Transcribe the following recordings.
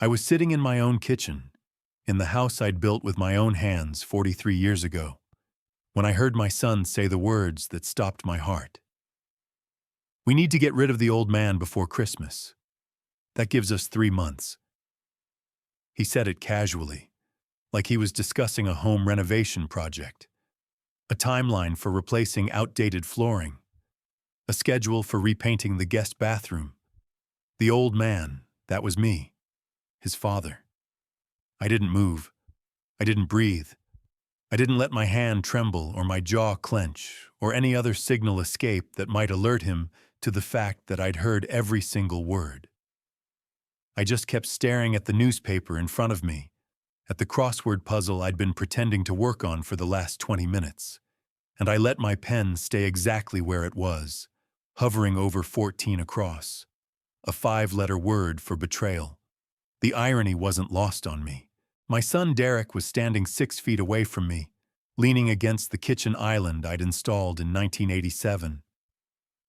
I was sitting in my own kitchen, in the house I'd built with my own hands 43 years ago, when I heard my son say the words that stopped my heart. "We need to get rid of the old man before Christmas. That gives us 3 months." He said it casually, like he was discussing a home renovation project, a timeline for replacing outdated flooring, a schedule for repainting the guest bathroom. The old man, that was me, his father. I didn't move. I didn't breathe. I didn't let my hand tremble or my jaw clench or any other signal escape that might alert him to the fact that I'd heard every single word. I just kept staring at the newspaper in front of me, at the crossword puzzle I'd been pretending to work on for the last 20 minutes, and I let my pen stay exactly where it was, hovering over 14 across, a 5-letter word for betrayal. The irony wasn't lost on me. My son Derek was standing 6 feet away from me, leaning against the kitchen island I'd installed in 1987.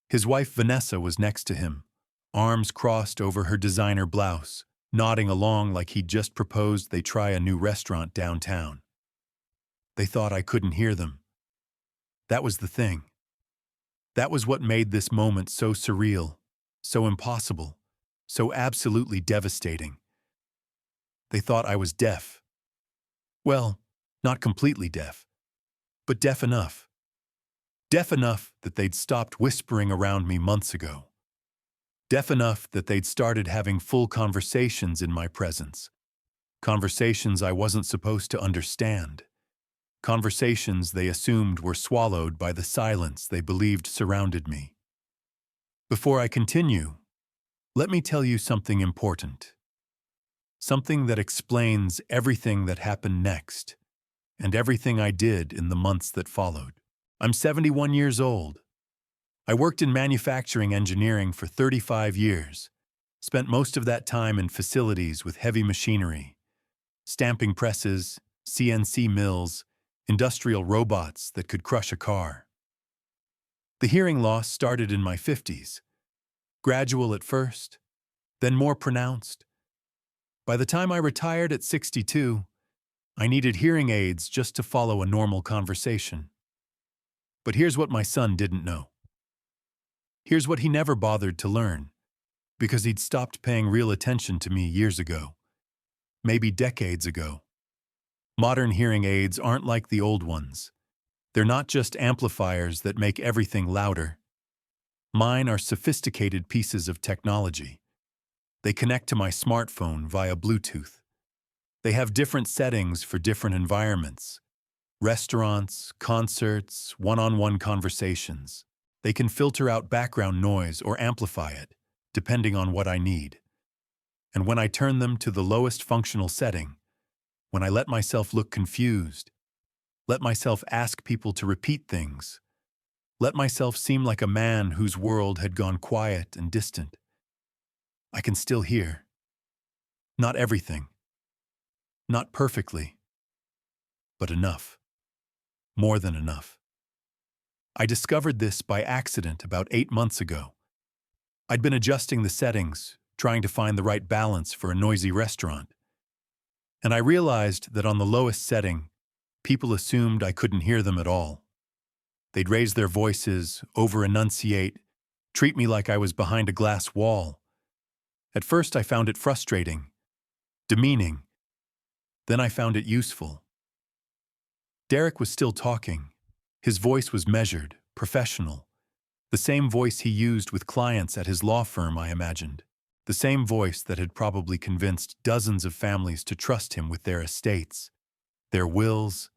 His wife Vanessa was next to him, arms crossed over her designer blouse, nodding along like he'd just proposed they try a new restaurant downtown. They thought I couldn't hear them. That was the thing. That was what made this moment so surreal, so impossible, so absolutely devastating. They thought I was deaf. Well, not completely deaf, but deaf enough. Deaf enough that they'd stopped whispering around me months ago. Deaf enough that they'd started having full conversations in my presence. Conversations I wasn't supposed to understand. Conversations they assumed were swallowed by the silence they believed surrounded me. Before I continue, let me tell you something important. Something that explains everything that happened next, and everything I did in the months that followed. I'm 71 years old. I worked in manufacturing engineering for 35 years, spent most of that time in facilities with heavy machinery, stamping presses, CNC mills, industrial robots that could crush a car. The hearing loss started in my 50s, gradual at first, then more pronounced. By the time I retired at 62, I needed hearing aids just to follow a normal conversation. But here's what my son didn't know. Here's what he never bothered to learn, because he'd stopped paying real attention to me years ago, maybe decades ago. Modern hearing aids aren't like the old ones. They're not just amplifiers that make everything louder. Mine are sophisticated pieces of technology. They connect to my smartphone via Bluetooth. They have different settings for different environments. Restaurants, concerts, one-on-one conversations. They can filter out background noise or amplify it, depending on what I need. And when I turn them to the lowest functional setting, when I let myself look confused, let myself ask people to repeat things, let myself seem like a man whose world had gone quiet and distant, I can still hear. Not everything. Not perfectly. But enough. More than enough. I discovered this by accident about 8 months ago. I'd been adjusting the settings, trying to find the right balance for a noisy restaurant. And I realized that on the lowest setting, people assumed I couldn't hear them at all. They'd raise their voices, over-enunciate, treat me like I was behind a glass wall. At first I found it frustrating, demeaning. Then I found it useful. Derek was still talking. His voice was measured, professional. The same voice he used with clients at his law firm, I imagined. The same voice that had probably convinced dozens of families to trust him with their estates, their wills,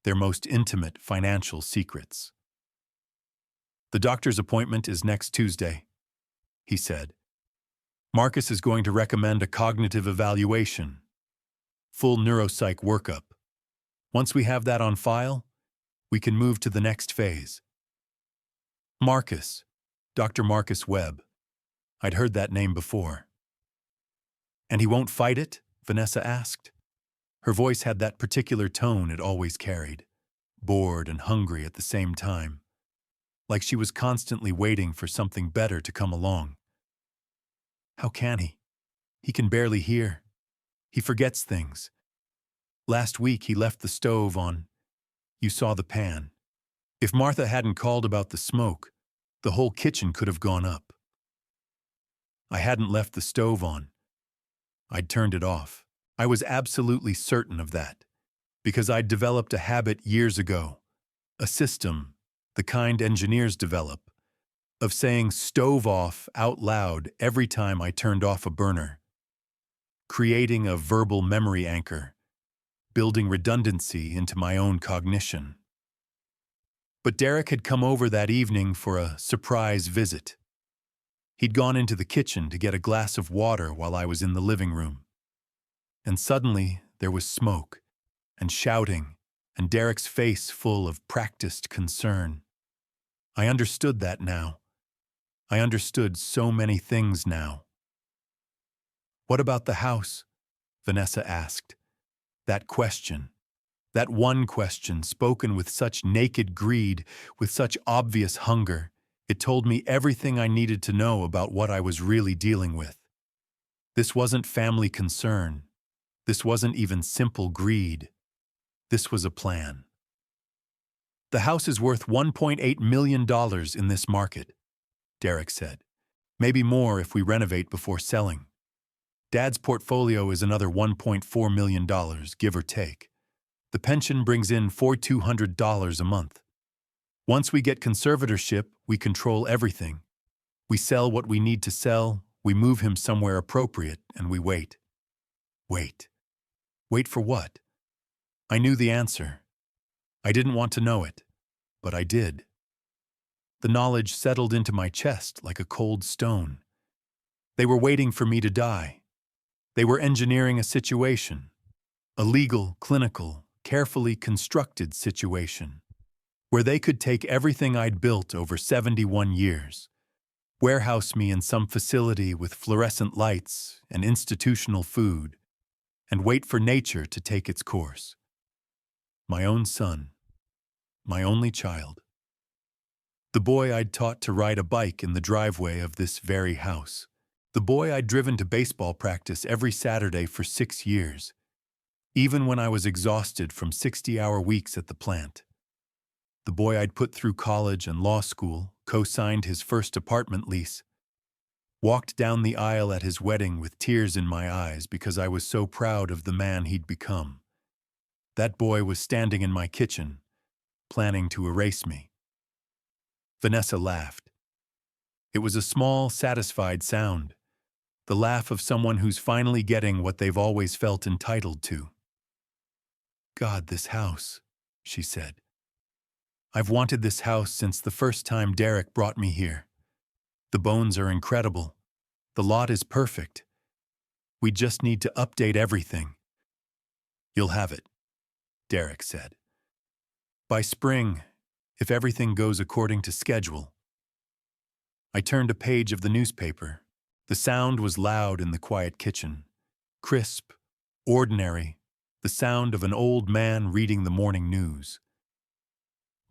their most intimate financial secrets. "The doctor's appointment is next Tuesday," he said. "Marcus is going to recommend a cognitive evaluation, full neuropsych workup. Once we have that on file, we can move to the next phase." Marcus, Dr. Marcus Webb. I'd heard that name before. "And he won't fight it?" Vanessa asked. Her voice had that particular tone it always carried, bored and hungry at the same time, like she was constantly waiting for something better to come along. "How can he? He can barely hear." He forgets things. Last week he left the stove on. You saw the pan. If Martha hadn't called about the smoke, the whole kitchen could have gone up. I hadn't left the stove on. I'd turned it off. I was absolutely certain of that, because I'd developed a habit years ago, a system, the kind engineers develop, of saying stove off out loud every time I turned off a burner, creating a verbal memory anchor, building redundancy into my own cognition. But Derek had come over that evening for a surprise visit. He'd gone into the kitchen to get a glass of water while I was in the living room. And suddenly there was smoke and shouting and Derek's face full of practiced concern. I understood that now. I understood so many things now. "What about the house?" Vanessa asked. That question, that one question spoken with such naked greed, with such obvious hunger, it told me everything I needed to know about what I was really dealing with. This wasn't family concern. This wasn't even simple greed. This was a plan. "The house is worth $1.8 million in this market," Derek said. "Maybe more if we renovate before selling. Dad's portfolio is another $1.4 million, give or take. The pension brings in $4,200 a month. Once we get conservatorship, we control everything. We sell what we need to sell, we move him somewhere appropriate, and we wait." Wait. Wait for what? I knew the answer. I didn't want to know it, but I did. The knowledge settled into my chest like a cold stone. They were waiting for me to die. They were engineering a situation, a legal, clinical, carefully constructed situation, where they could take everything I'd built over 71 years, warehouse me in some facility with fluorescent lights and institutional food, and wait for nature to take its course. My own son, my only child. The boy I'd taught to ride a bike in the driveway of this very house. The boy I'd driven to baseball practice every Saturday for 6 years, even when I was exhausted from 60-hour weeks at the plant. The boy I'd put through college and law school, co-signed his first apartment lease, walked down the aisle at his wedding with tears in my eyes because I was so proud of the man he'd become. That boy was standing in my kitchen, planning to erase me. Vanessa laughed. It was a small, satisfied sound, the laugh of someone who's finally getting what they've always felt entitled to. "God, this house," she said. "I've wanted this house since the first time Derek brought me here. The bones are incredible. The lot is perfect. We just need to update everything." "You'll have it," Derek said. "By spring, if everything goes according to schedule." I turned a page of the newspaper. The sound was loud in the quiet kitchen. Crisp, ordinary, the sound of an old man reading the morning news.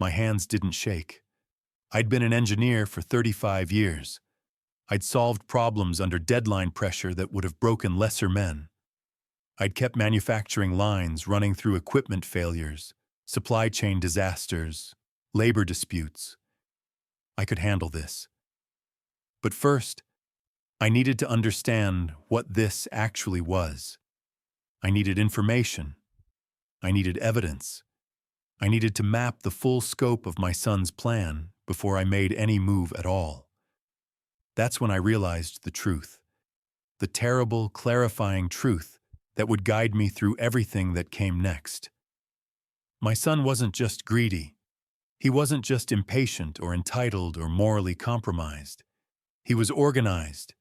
My hands didn't shake. I'd been an engineer for 35 years. I'd solved problems under deadline pressure that would have broken lesser men. I'd kept manufacturing lines running through equipment failures, supply chain disasters, labor disputes. I could handle this. But first, I needed to understand what this actually was. I needed information. I needed evidence. I needed to map the full scope of my son's plan before I made any move at all. That's when I realized the truth, the terrible, clarifying truth that would guide me through everything that came next. My son wasn't just greedy. He wasn't just impatient or entitled or morally compromised. He was organized.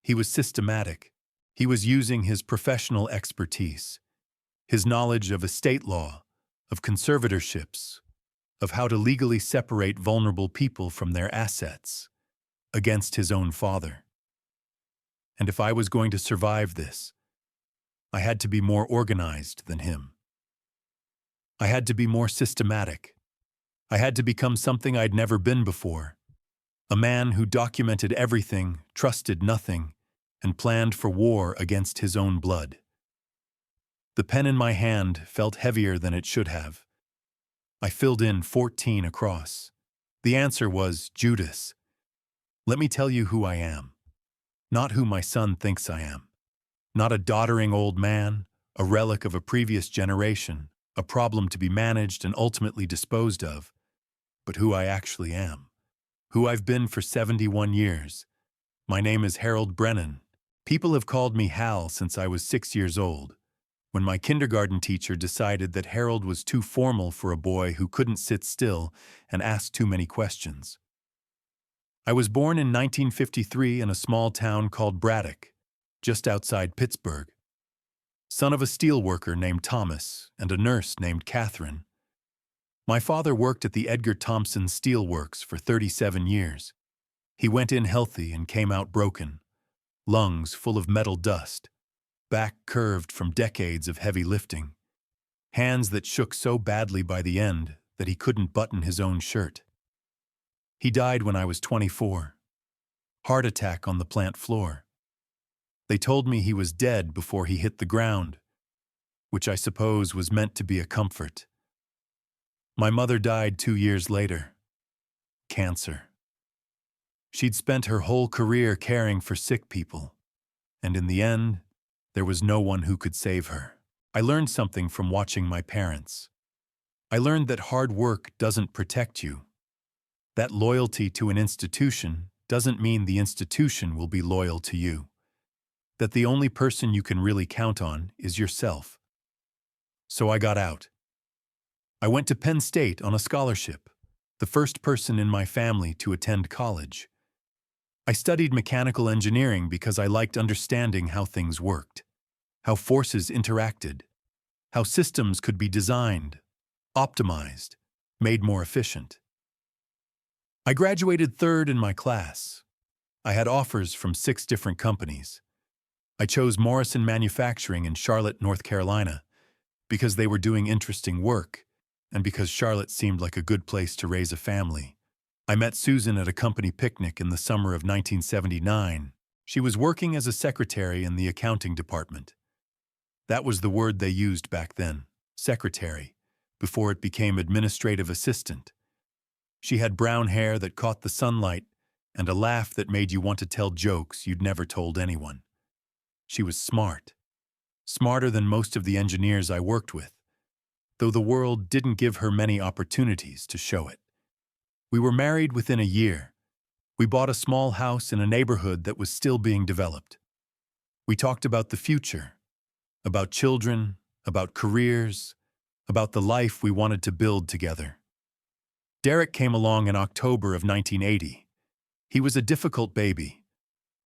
He was systematic. He was using his professional expertise, his knowledge of estate law, of conservatorships, of how to legally separate vulnerable people from their assets, against his own father. And if I was going to survive this, I had to be more organized than him. I had to be more systematic. I had to become something I'd never been before, a man who documented everything, trusted nothing, and planned for war against his own blood. The pen in my hand felt heavier than it should have. I filled in 14 across. The answer was Judas. Let me tell you who I am. Not who my son thinks I am. Not a doddering old man, a relic of a previous generation, a problem to be managed and ultimately disposed of, but who I actually am. Who I've been for 71 years. My name is Harold Brennan. People have called me Hal since I was 6 years old, when my kindergarten teacher decided that Harold was too formal for a boy who couldn't sit still and ask too many questions. I was born in 1953 in a small town called Braddock, just outside Pittsburgh. Son of a steelworker named Thomas and a nurse named Catherine. My father worked at the Edgar Thomson Steel Works for 37 years. He went in healthy and came out broken, lungs full of metal dust, back curved from decades of heavy lifting, hands that shook so badly by the end that he couldn't button his own shirt. He died when I was 24. Heart attack on the plant floor. They told me he was dead before he hit the ground, which I suppose was meant to be a comfort. My mother died 2 years later. Cancer. She'd spent her whole career caring for sick people, and in the end, there was no one who could save her. I learned something from watching my parents. I learned that hard work doesn't protect you. That loyalty to an institution doesn't mean the institution will be loyal to you. That the only person you can really count on is yourself. So I got out. I went to Penn State on a scholarship, the first person in my family to attend college. I studied mechanical engineering because I liked understanding how things worked, how forces interacted, how systems could be designed, optimized, made more efficient. I graduated third in my class. I had offers from 6 different companies. I chose Morrison Manufacturing in Charlotte, North Carolina, because they were doing interesting work, and because Charlotte seemed like a good place to raise a family. I met Susan at a company picnic in the summer of 1979. She was working as a secretary in the accounting department. That was the word they used back then, secretary, before it became administrative assistant. She had brown hair that caught the sunlight and a laugh that made you want to tell jokes you'd never told anyone. She was smart, smarter than most of the engineers I worked with, though the world didn't give her many opportunities to show it. We were married within a year. We bought a small house in a neighborhood that was still being developed. We talked about the future, about children, about careers, about the life we wanted to build together. Derek came along in October of 1980. He was a difficult baby,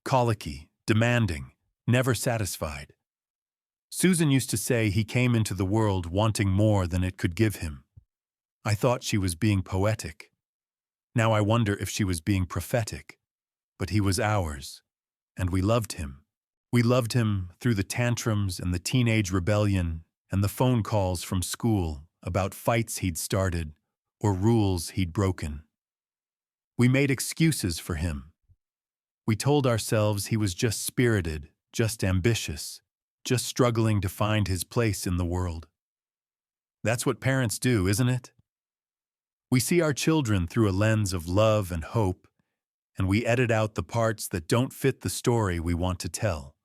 colicky, demanding, never satisfied. Susan used to say he came into the world wanting more than it could give him. I thought she was being poetic. Now I wonder if she was being prophetic. But he was ours, and we loved him. We loved him through the tantrums and the teenage rebellion and the phone calls from school about fights he'd started or rules he'd broken. We made excuses for him. We told ourselves he was just spirited, just ambitious, just struggling to find his place in the world. That's what parents do, isn't it? We see our children through a lens of love and hope, and we edit out the parts that don't fit the story we want to tell.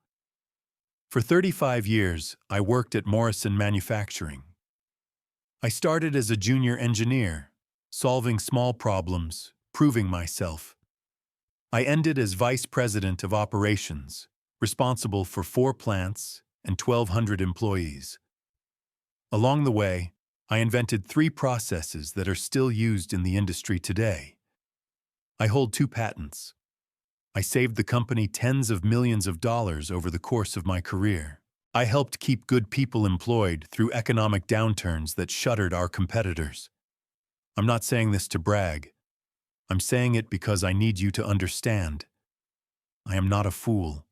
For 35 years, I worked at Morrison Manufacturing. I started as a junior engineer, solving small problems, proving myself. I ended as vice president of operations, responsible for 4 plants and 1,200 employees. Along the way, I invented 3 processes that are still used in the industry today. I hold 2 patents. I saved the company tens of millions of dollars over the course of my career. I helped keep good people employed through economic downturns that shuttered our competitors. I'm not saying this to brag. I'm saying it because I need you to understand. I am not a fool.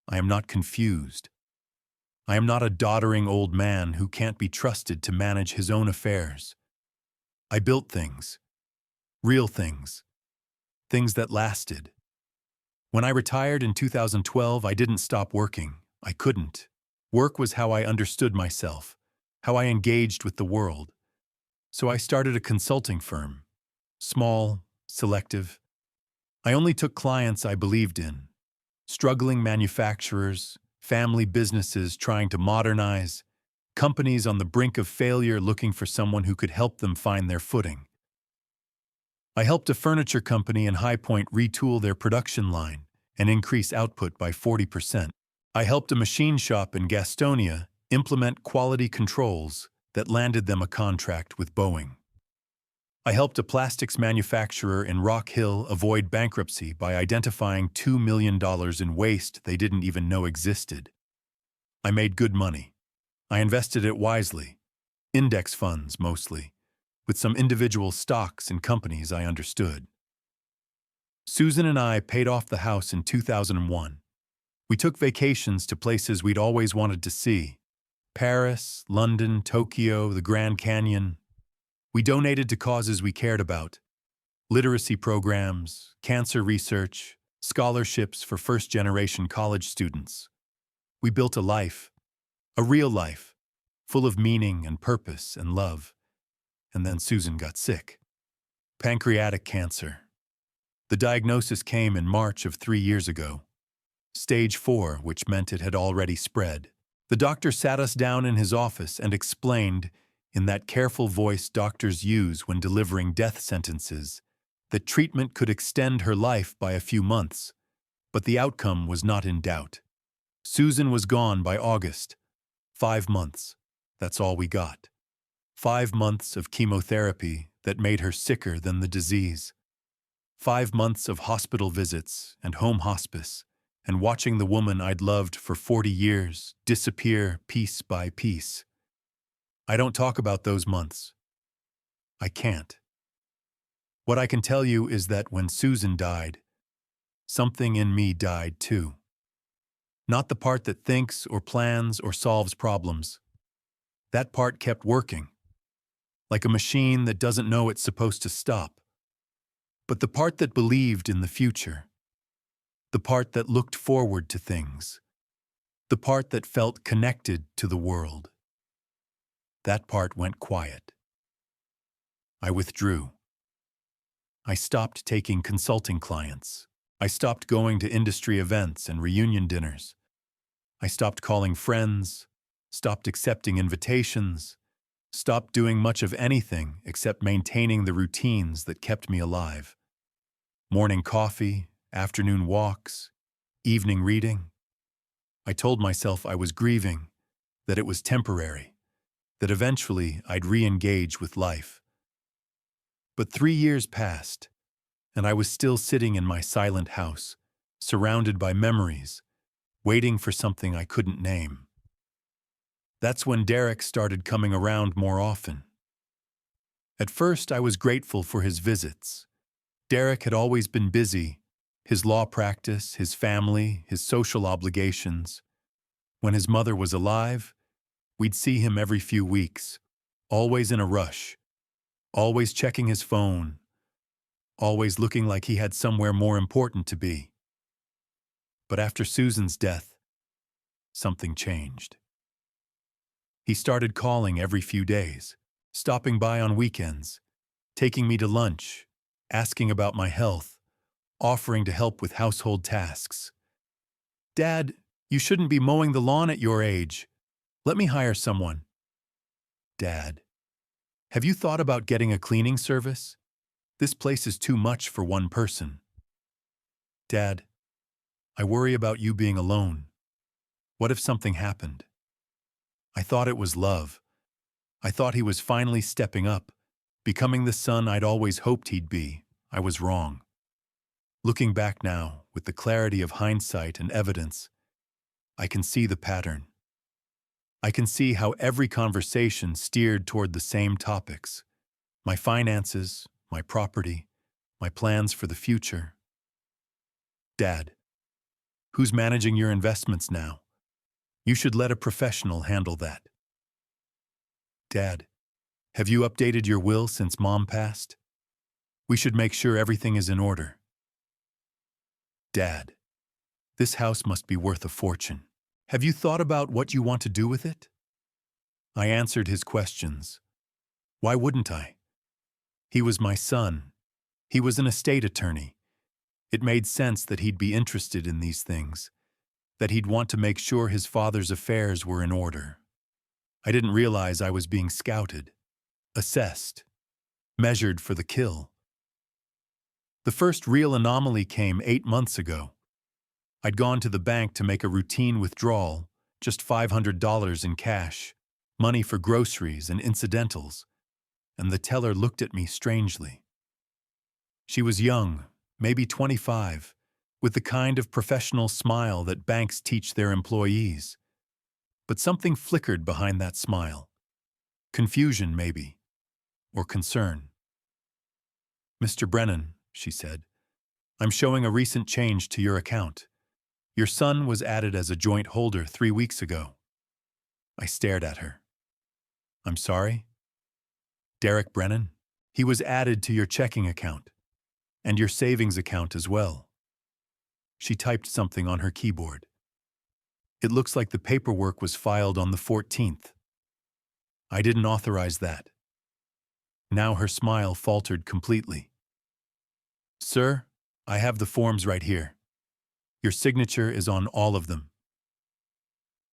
I am not confused. I am not a doddering old man who can't be trusted to manage his own affairs. I built things. Real things. Things that lasted. When I retired in 2012, I didn't stop working. I couldn't. Work was how I understood myself, how I engaged with the world. So I started a consulting firm. Small, selective. I only took clients I believed in. Struggling manufacturers, family businesses trying to modernize, companies on the brink of failure looking for someone who could help them find their footing. I helped a furniture company in High Point retool their production line and increase output by 40%. I helped a machine shop in Gastonia implement quality controls that landed them a contract with Boeing. I helped a plastics manufacturer in Rock Hill avoid bankruptcy by identifying $2 million in waste they didn't even know existed. I made good money. I invested it wisely, index funds mostly, with some individual stocks in companies I understood. Susan and I paid off the house in 2001. We took vacations to places we'd always wanted to see: Paris, London, Tokyo, the Grand Canyon. We donated to causes we cared about: literacy programs, cancer research, scholarships for first-generation college students. We built a life, a real life, full of meaning and purpose and love. And then Susan got sick. Pancreatic cancer. The diagnosis came in March of 3 years ago. Stage 4, which meant it had already spread. The doctor sat us down in his office and explained, in that careful voice doctors use when delivering death sentences, that treatment could extend her life by a few months, but the outcome was not in doubt. Susan was gone by August. 5 months. That's all we got. 5 months of chemotherapy that made her sicker than the disease. 5 months of hospital visits and home hospice, and watching the woman I'd loved for 40 years disappear piece by piece. I don't talk about those months. I can't. What I can tell you is that when Susan died, something in me died too. Not the part that thinks or plans or solves problems. That part kept working, like a machine that doesn't know it's supposed to stop. But the part that believed in the future, the part that looked forward to things, the part that felt connected to the world, that part went quiet. I withdrew. I stopped taking consulting clients. I stopped going to industry events and reunion dinners. I stopped calling friends, stopped accepting invitations, stopped doing much of anything except maintaining the routines that kept me alive. Morning coffee, afternoon walks, evening reading. I told myself I was grieving, that it was temporary, that eventually I'd re-engage with life. But 3 years passed, and I was still sitting in my silent house, surrounded by memories, waiting for something I couldn't name. That's when Derek started coming around more often. At first, I was grateful for his visits. Derek had always been busy, his law practice, his family, his social obligations. When his mother was alive, we'd see him every few weeks, always in a rush, always checking his phone, always looking like he had somewhere more important to be. But after Susan's death, something changed. He started calling every few days, stopping by on weekends, taking me to lunch, asking about my health, offering to help with household tasks. "Dad, you shouldn't be mowing the lawn at your age. Let me hire someone." "Dad, have you thought about getting a cleaning service? This place is too much for one person." "Dad, I worry about you being alone. What if something happened?" I thought it was love. I thought he was finally stepping up, becoming the son I'd always hoped he'd be. I was wrong. Looking back now, with the clarity of hindsight and evidence, I can see the pattern. I can see how every conversation steered toward the same topics: my finances, my property, my plans for the future. "Dad, who's managing your investments now? You should let a professional handle that." "Dad, have you updated your will since Mom passed? We should make sure everything is in order." "Dad, this house must be worth a fortune. Have you thought about what you want to do with it? I answered his questions. Why wouldn't I? He was my son. He was an estate attorney. It made sense that he'd be interested in these things, that he'd want to make sure his father's affairs were in order. I didn't realize I was being scouted, assessed, measured for the kill. The first real anomaly came 8 months ago. I'd gone to the bank to make a routine withdrawal, just $500 in cash, money for groceries and incidentals, and the teller looked at me strangely. She was young, maybe 25, with the kind of professional smile that banks teach their employees. But something flickered behind that smile. Confusion, maybe, or concern. "Mr. Brennan," she said, "I'm showing a recent change to your account. Your son was added as a joint holder 3 weeks ago." I stared at her. "I'm sorry?" "Derek Brennan? He was added to your checking account, and your savings account as well." She typed something on her keyboard. "It looks like the paperwork was filed on the 14th. I didn't authorize that." Now her smile faltered completely. "Sir, I have the forms right here. Your signature is on all of them."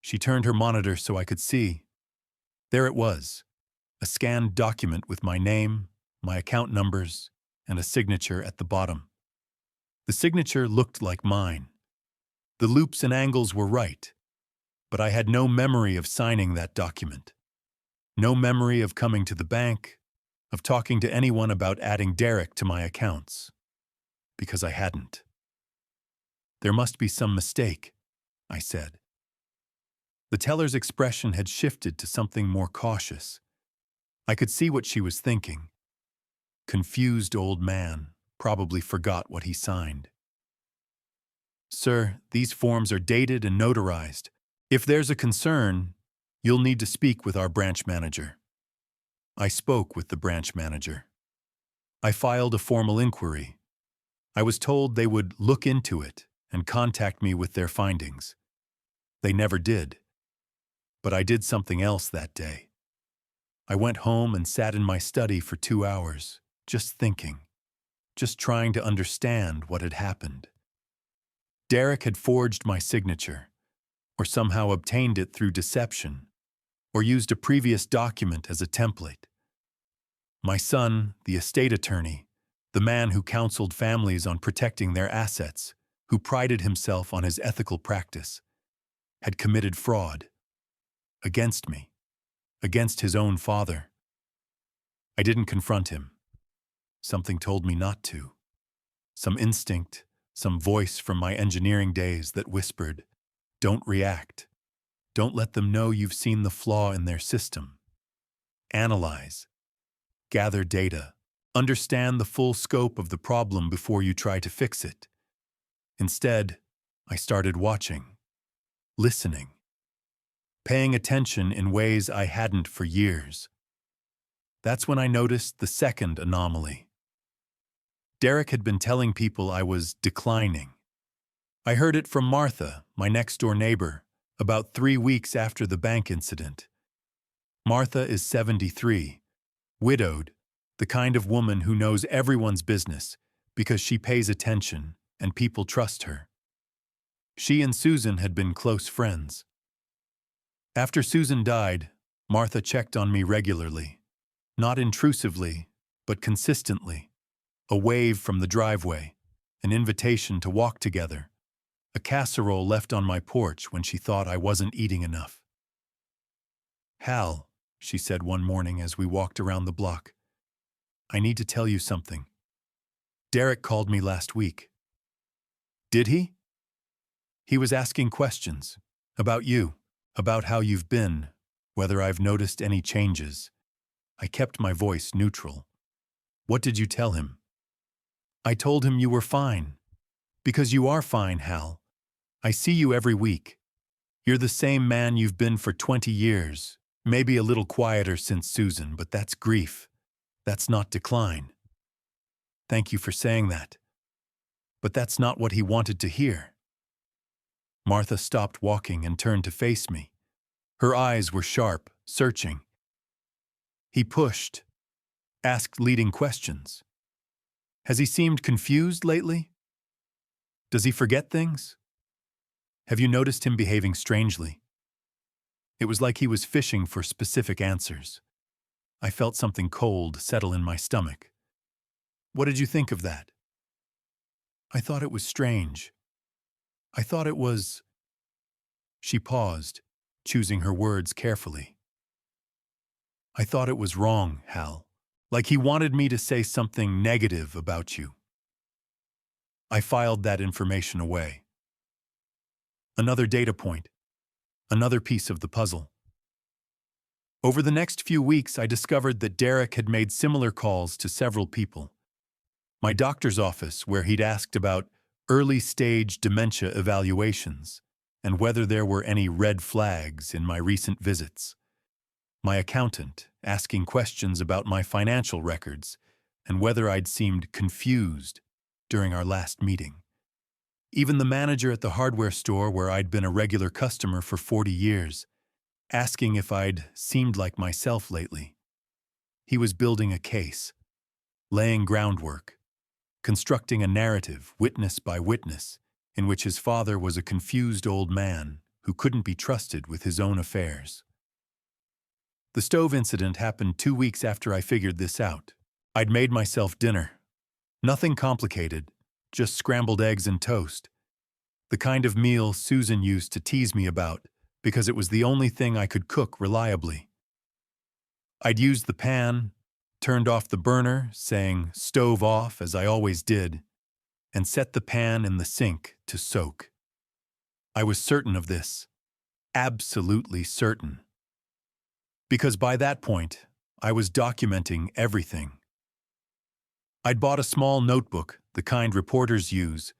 She turned her monitor so I could see. There it was, a scanned document with my name, my account numbers, and a signature at the bottom. The signature looked like mine. The loops and angles were right, but I had no memory of signing that document. No memory of coming to the bank, of talking to anyone about adding Derek to my accounts. Because I hadn't. "There must be some mistake," I said. The teller's expression had shifted to something more cautious. I could see what she was thinking. Confused old man, probably forgot what he signed. "Sir, these forms are dated and notarized. If there's a concern, you'll need to speak with our branch manager." I spoke with the branch manager. I filed a formal inquiry. I was told they would look into it and contact me with their findings. They never did. But I did something else that day. I went home and sat in my study for 2 hours, just thinking, just trying to understand what had happened. Derek had forged my signature, or somehow obtained it through deception, or used a previous document as a template. My son, the estate attorney, the man who counseled families on protecting their assets, who prided himself on his ethical practice, had committed fraud. Against me. Against his own father. I didn't confront him. Something told me not to. Some instinct, some voice from my engineering days that whispered, "Don't react. Don't let them know you've seen the flaw in their system. Analyze. Gather data. Understand the full scope of the problem before you try to fix it." Instead, I started watching, listening, paying attention in ways I hadn't for years. That's when I noticed the second anomaly. Derek had been telling people I was declining. I heard it from Martha, my next-door neighbor, about 3 weeks after the bank incident. Martha is 73, widowed, the kind of woman who knows everyone's business because she pays attention and people trust her. She and Susan had been close friends. After Susan died, Martha checked on me regularly, not intrusively, but consistently. A wave from the driveway, an invitation to walk together, a casserole left on my porch when she thought I wasn't eating enough. "Hal," she said one morning as we walked around the block, "I need to tell you something. Derek called me last week." "Did he?" "He was asking questions about you, about how you've been, whether I've noticed any changes." I kept my voice neutral. "What did you tell him?" "I told him you were fine. Because you are fine, Hal. I see you every week. You're the same man you've been for 20 years, maybe a little quieter since Susan, but that's grief. That's not decline." "Thank you for saying that. But that's not what he wanted to hear." Martha stopped walking and turned to face me. Her eyes were sharp, searching. He pushed, asked leading questions. Has he seemed confused lately? Does he forget things? Have you noticed him behaving strangely? It was like he was fishing for specific answers. I felt something cold settle in my stomach. What did you think of that? I thought it was strange. I thought it was... She paused, choosing her words carefully. I thought it was wrong, Hal. Like he wanted me to say something negative about you. I filed that information away. Another data point. Another piece of the puzzle. Over the next few weeks, I discovered that Derek had made similar calls to several people. My doctor's office, where he'd asked about early-stage dementia evaluations and whether there were any red flags in my recent visits. My accountant, asking questions about my financial records and whether I'd seemed confused during our last meeting. Even the manager at the hardware store where I'd been a regular customer for 40 years, asking if I'd seemed like myself lately. He was building a case, laying groundwork, constructing a narrative, witness by witness, in which his father was a confused old man who couldn't be trusted with his own affairs. The stove incident happened 2 weeks after I figured this out. I'd made myself dinner. Nothing complicated, just scrambled eggs and toast. The kind of meal Susan used to tease me about because it was the only thing I could cook reliably. I'd used the pan, turned off the burner, saying stove off as I always did, and set the pan in the sink to soak. I was certain of this, absolutely certain. Because by that point, I was documenting everything. I'd bought a small notebook, the kind reporters use,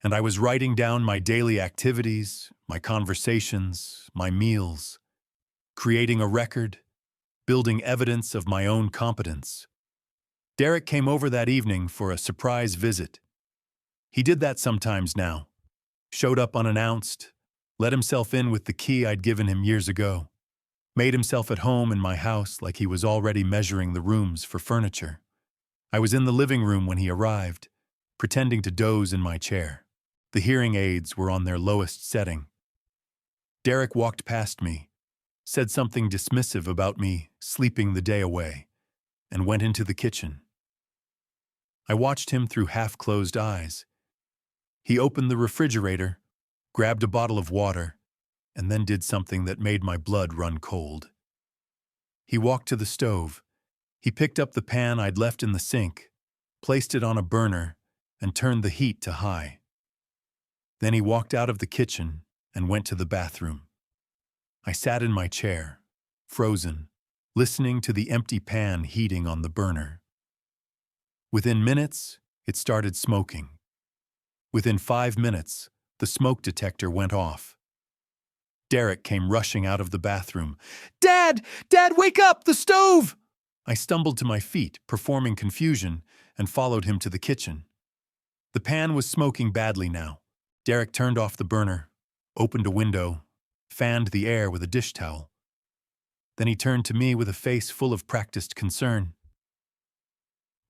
and I was writing down my daily activities, my conversations, my meals, creating a record, building evidence of my own competence. Derek came over that evening for a surprise visit. He did that sometimes now. Showed up unannounced, let himself in with the key I'd given him years ago, made himself at home in my house like he was already measuring the rooms for furniture. I was in the living room when he arrived, pretending to doze in my chair. The hearing aids were on their lowest setting. Derek walked past me, said something dismissive about me sleeping the day away, and went into the kitchen. I watched him through half-closed eyes. He opened the refrigerator, grabbed a bottle of water, and then did something that made my blood run cold. He walked to the stove. He picked up the pan I'd left in the sink, placed it on a burner, and turned the heat to high. Then he walked out of the kitchen and went to the bathroom. I sat in my chair, frozen, listening to the empty pan heating on the burner. Within minutes, it started smoking. Within 5 minutes, the smoke detector went off. Derek came rushing out of the bathroom. "Dad! Dad, wake up! The stove!" I stumbled to my feet, performing confusion, and followed him to the kitchen. The pan was smoking badly now. Derek turned off the burner, opened a window, fanned the air with a dish towel. Then he turned to me with a face full of practiced concern.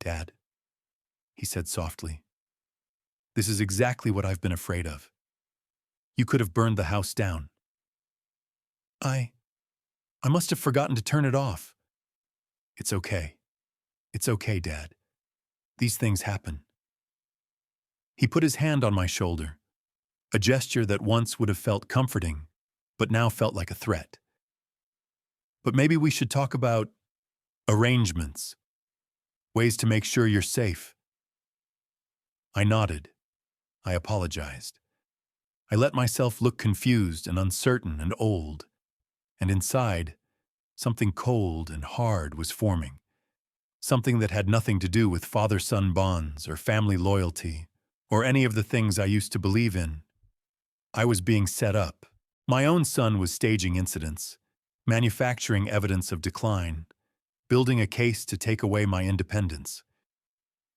"Dad," he said softly, "this is exactly what I've been afraid of. You could have burned the house down." I must have forgotten to turn it off." "It's okay. It's okay, Dad. These things happen." He put his hand on my shoulder, a gesture that once would have felt comforting, but now felt like a threat. "But maybe we should talk about arrangements, ways to make sure you're safe." I nodded. I apologized. I let myself look confused and uncertain and old, and inside, something cold and hard was forming. Something that had nothing to do with father-son bonds or family loyalty or any of the things I used to believe in. I was being set up. My own son was staging incidents, manufacturing evidence of decline, building a case to take away my independence.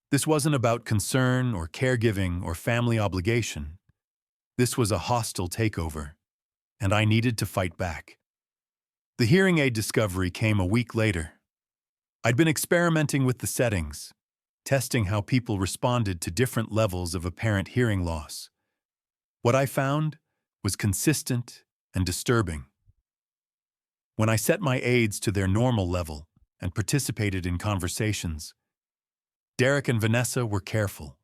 This wasn't about concern or caregiving or family obligation. This was a hostile takeover, and I needed to fight back. The hearing aid discovery came a week later. I'd been experimenting with the settings, testing how people responded to different levels of apparent hearing loss. What I found was consistent and disturbing. When I set my aids to their normal level and participated in conversations, Derek and Vanessa were careful.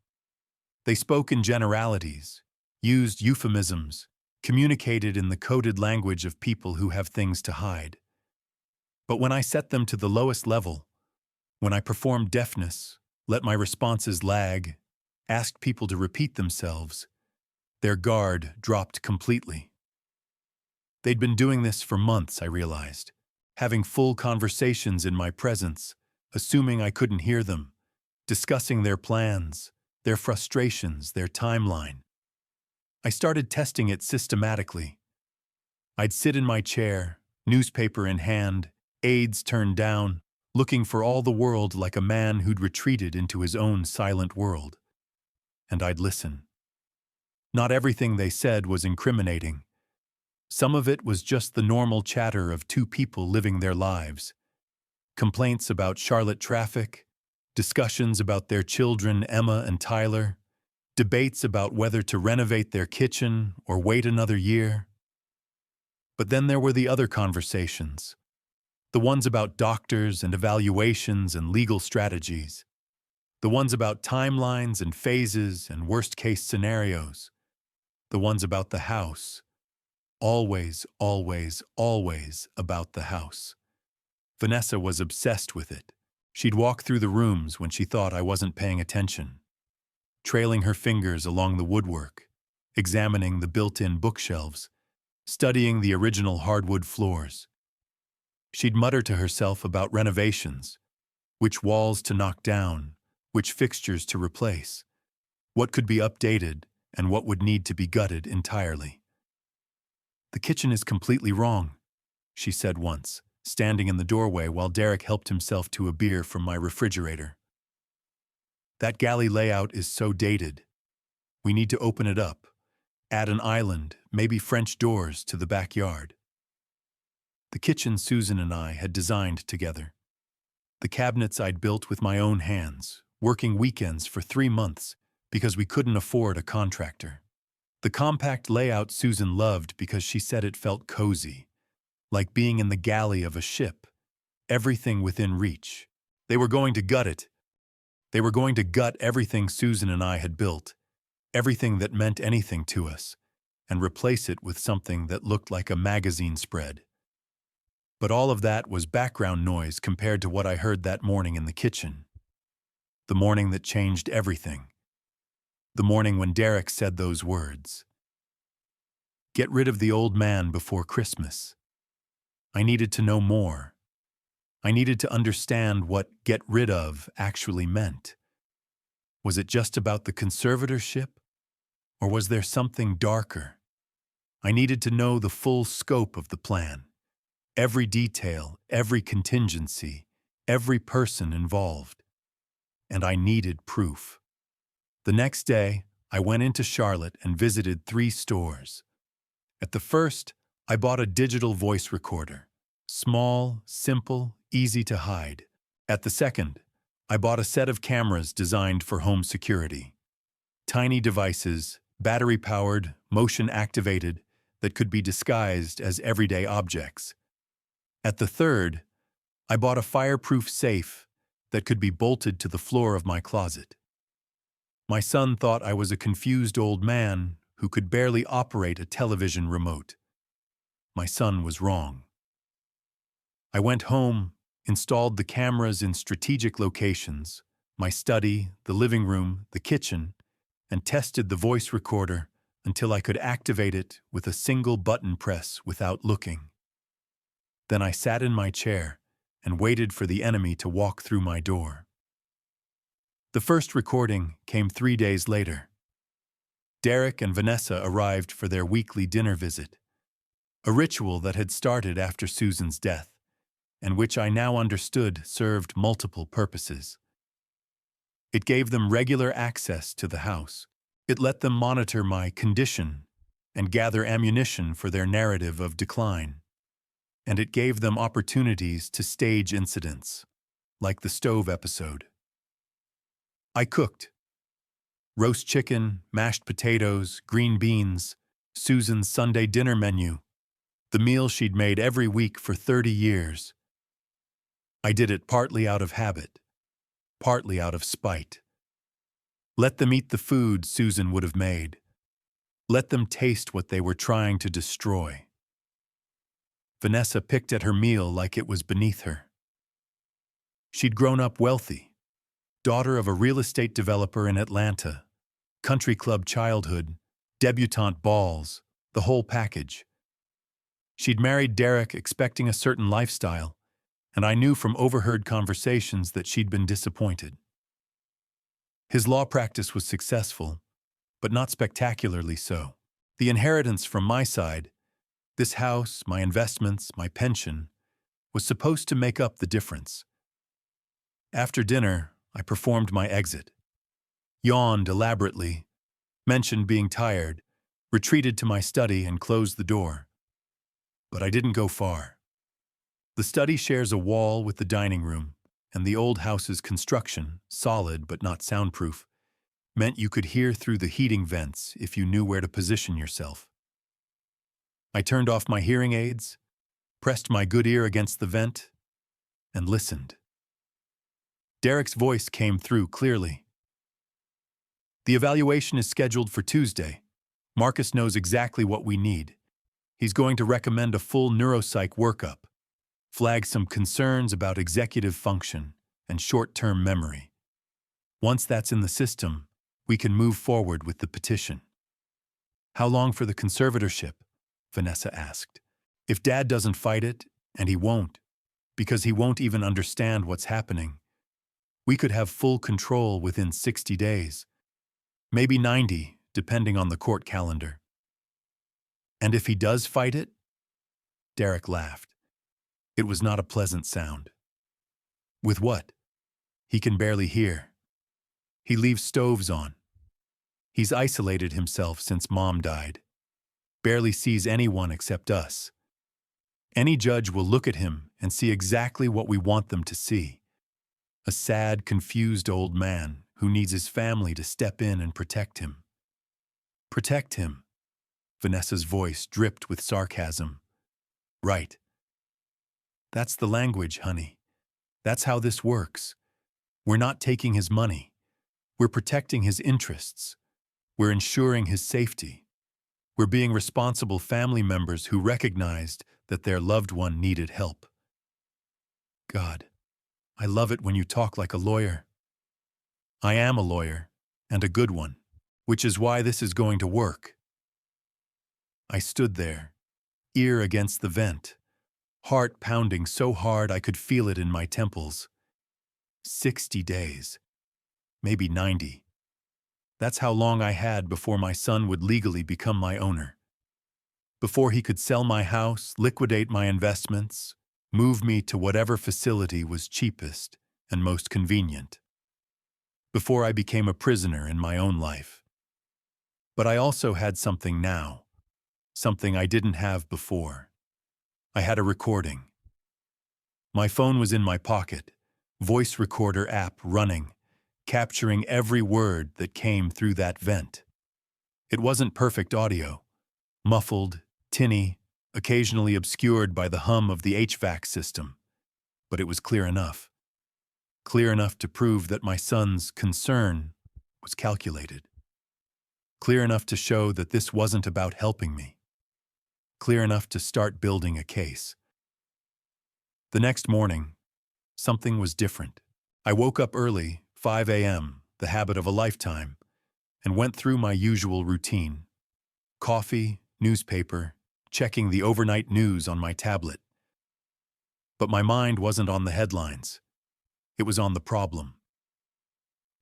They spoke in generalities, used euphemisms, communicated in the coded language of people who have things to hide. But when I set them to the lowest level, when I performed deafness, let my responses lag, asked people to repeat themselves, their guard dropped completely. They'd been doing this for months, I realized, having full conversations in my presence, assuming I couldn't hear them, discussing their plans, their frustrations, their timeline. I started testing it systematically. I'd sit in my chair, newspaper in hand, aids turned down, looking for all the world like a man who'd retreated into his own silent world. And I'd listen. Not everything they said was incriminating. Some of it was just the normal chatter of two people living their lives. Complaints about Charlotte traffic, discussions about their children Emma and Tyler, debates about whether to renovate their kitchen or wait another year. But then there were the other conversations, the ones about doctors and evaluations and legal strategies, the ones about timelines and phases and worst-case scenarios, the ones about the house. Always, always, always about the house. Vanessa was obsessed with it. She'd walk through the rooms when she thought I wasn't paying attention, trailing her fingers along the woodwork, examining the built-in bookshelves, studying the original hardwood floors. She'd mutter to herself about renovations, which walls to knock down, which fixtures to replace, what could be updated, and what would need to be gutted entirely. "The kitchen is completely wrong," she said once, standing in the doorway while Derek helped himself to a beer from my refrigerator. "That galley layout is so dated. We need to open it up, add an island, maybe French doors to the backyard." The kitchen Susan and I had designed together. The cabinets I'd built with my own hands, working weekends for 3 months because we couldn't afford a contractor. The compact layout Susan loved because she said it felt cozy, like being in the galley of a ship, everything within reach. They were going to gut it. They were going to gut everything Susan and I had built, everything that meant anything to us, and replace it with something that looked like a magazine spread. But all of that was background noise compared to what I heard that morning in the kitchen. The morning that changed everything. The morning when Derek said those words. "Get rid of the old man before Christmas." I needed to know more. I needed to understand what "get rid of" actually meant. Was it just about the conservatorship? Or was there something darker? I needed to know the full scope of the plan. Every detail, every contingency, every person involved. And I needed proof. The next day, I went into Charlotte and visited 3 stores. At the first, I bought a digital voice recorder. Small, simple, easy to hide. At the second, I bought a set of cameras designed for home security. Tiny devices, battery-powered, motion-activated, that could be disguised as everyday objects. At the third, I bought a fireproof safe that could be bolted to the floor of my closet. My son thought I was a confused old man who could barely operate a television remote. My son was wrong. I went home, installed the cameras in strategic locations, my study, the living room, the kitchen, and tested the voice recorder until I could activate it with a single button press without looking. Then I sat in my chair and waited for the enemy to walk through my door. The first recording came 3 days later. Derek and Vanessa arrived for their weekly dinner visit, a ritual that had started after Susan's death, and which I now understood served multiple purposes. It gave them regular access to the house. It let them monitor my condition, and gather ammunition for their narrative of decline. And it gave them opportunities to stage incidents, like the stove episode. I cooked. Roast chicken, mashed potatoes, green beans, Susan's Sunday dinner menu, the meal she'd made every week for 30 years. I did it partly out of habit, partly out of spite. Let them eat the food Susan would have made. Let them taste what they were trying to destroy. Vanessa picked at her meal like it was beneath her. She'd grown up wealthy, daughter of a real estate developer in Atlanta, country club childhood, debutante balls, the whole package. She'd married Derek expecting a certain lifestyle, and I knew from overheard conversations that she'd been disappointed. His law practice was successful, but not spectacularly so. The inheritance from my side, this house, my investments, my pension, was supposed to make up the difference. After dinner, I performed my exit. Yawned elaborately, mentioned being tired, retreated to my study and closed the door. But I didn't go far. The study shares a wall with the dining room, and the old house's construction, solid but not soundproof, meant you could hear through the heating vents if you knew where to position yourself. I turned off my hearing aids, pressed my good ear against the vent, and listened. Derek's voice came through clearly. The evaluation is scheduled for Tuesday. Marcus knows exactly what we need. He's going to recommend a full neuropsych workup, flag some concerns about executive function and short-term memory. Once that's in the system, we can move forward with the petition. How long for the conservatorship? Vanessa asked. If Dad doesn't fight it, and he won't, because he won't even understand what's happening, we could have full control within 60 days. Maybe 90, depending on the court calendar. And if he does fight it? Derek laughed. It was not a pleasant sound. With what? He can barely hear. He leaves stoves on. He's isolated himself since Mom died. Barely sees anyone except us. Any judge will look at him and see exactly what we want them to see. A sad, confused old man who needs his family to step in and protect him. Protect him. Vanessa's voice dripped with sarcasm. Right. That's the language, honey. That's how this works. We're not taking his money. We're protecting his interests. We're ensuring his safety. We're being responsible family members who recognized that their loved one needed help. God, I love it when you talk like a lawyer. I am a lawyer, and a good one, which is why this is going to work. I stood there, ear against the vent, heart pounding so hard I could feel it in my temples. 60 days, maybe 90. That's how long I had before my son would legally become my owner. Before he could sell my house, liquidate my investments, move me to whatever facility was cheapest and most convenient. Before I became a prisoner in my own life. But I also had something now, something I didn't have before. I had a recording. My phone was in my pocket, voice recorder app running, capturing every word that came through that vent. It wasn't perfect audio, muffled, tinny, occasionally obscured by the hum of the HVAC system, but it was clear enough. Clear enough to prove that my son's concern was calculated. Clear enough to show that this wasn't about helping me. Clear enough to start building a case. The next morning, something was different. I woke up early, 5 a.m., the habit of a lifetime, and went through my usual routine. Coffee, newspaper, checking the overnight news on my tablet. But my mind wasn't on the headlines. It was on the problem.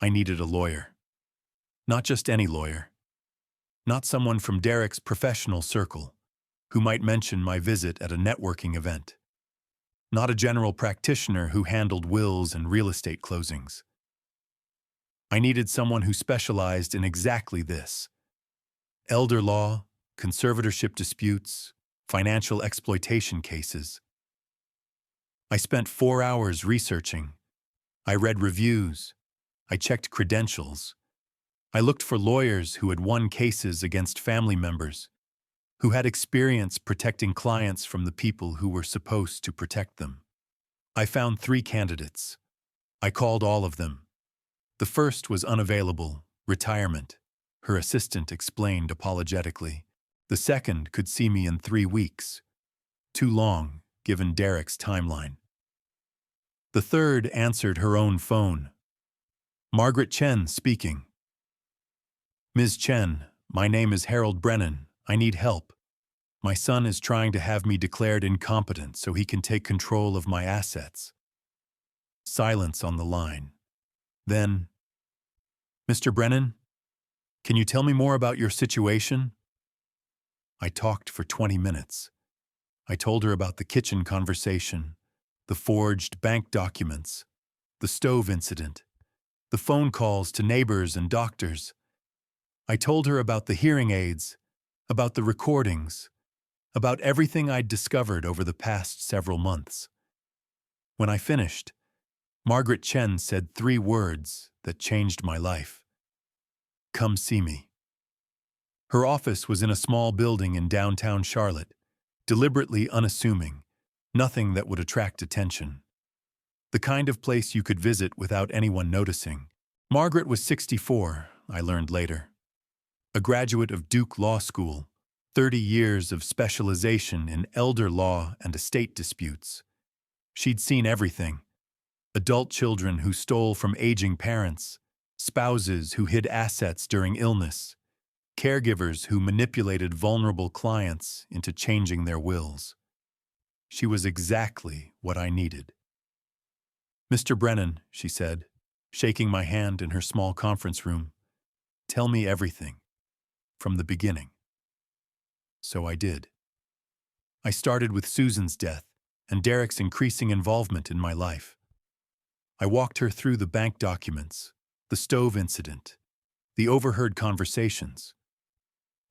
I needed a lawyer. Not just any lawyer. Not someone from Derek's professional circle, who might mention my visit at a networking event. Not a general practitioner who handled wills and real estate closings. I needed someone who specialized in exactly this: elder law, conservatorship disputes, financial exploitation cases. I spent 4 hours researching. I read reviews. I checked credentials. I looked for lawyers who had won cases against family members, who had experience protecting clients from the people who were supposed to protect them. I found 3 candidates. I called all of them. The first was unavailable, retirement, her assistant explained apologetically. The second could see me in 3 weeks. Too long, given Derek's timeline. The third answered her own phone. Margaret Chen speaking. Ms. Chen, my name is Harold Brennan. I need help. My son is trying to have me declared incompetent so he can take control of my assets. Silence on the line. Then, Mr. Brennan, can you tell me more about your situation? I talked for 20 minutes. I told her about the kitchen conversation, the forged bank documents, the stove incident, the phone calls to neighbors and doctors. I told her about the hearing aids, about the recordings, about everything I'd discovered over the past several months. When I finished, Margaret Chen said 3 words that changed my life. Come see me. Her office was in a small building in downtown Charlotte, deliberately unassuming, nothing that would attract attention. The kind of place you could visit without anyone noticing. Margaret was 64, I learned later. A graduate of Duke Law School, 30 years of specialization in elder law and estate disputes. She'd seen everything. Adult children who stole from aging parents, spouses who hid assets during illness, caregivers who manipulated vulnerable clients into changing their wills. She was exactly what I needed. Mr. Brennan, she said, shaking my hand in her small conference room, tell me everything, from the beginning. So I did. I started with Susan's death and Derek's increasing involvement in my life. I walked her through the bank documents, the stove incident, the overheard conversations.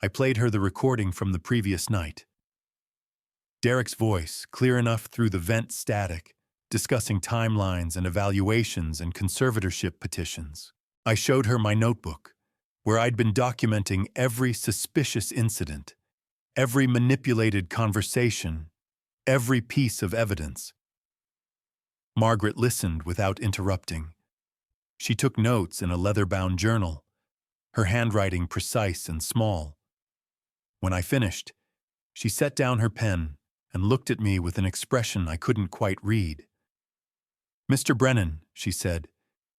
I played her the recording from the previous night. Derek's voice, clear enough through the vent static, discussing timelines and evaluations and conservatorship petitions. I showed her my notebook, where I'd been documenting every suspicious incident, every manipulated conversation, every piece of evidence. Margaret listened without interrupting. She took notes in a leather-bound journal, her handwriting precise and small. When I finished, she set down her pen and looked at me with an expression I couldn't quite read. Mr. Brennan, she said,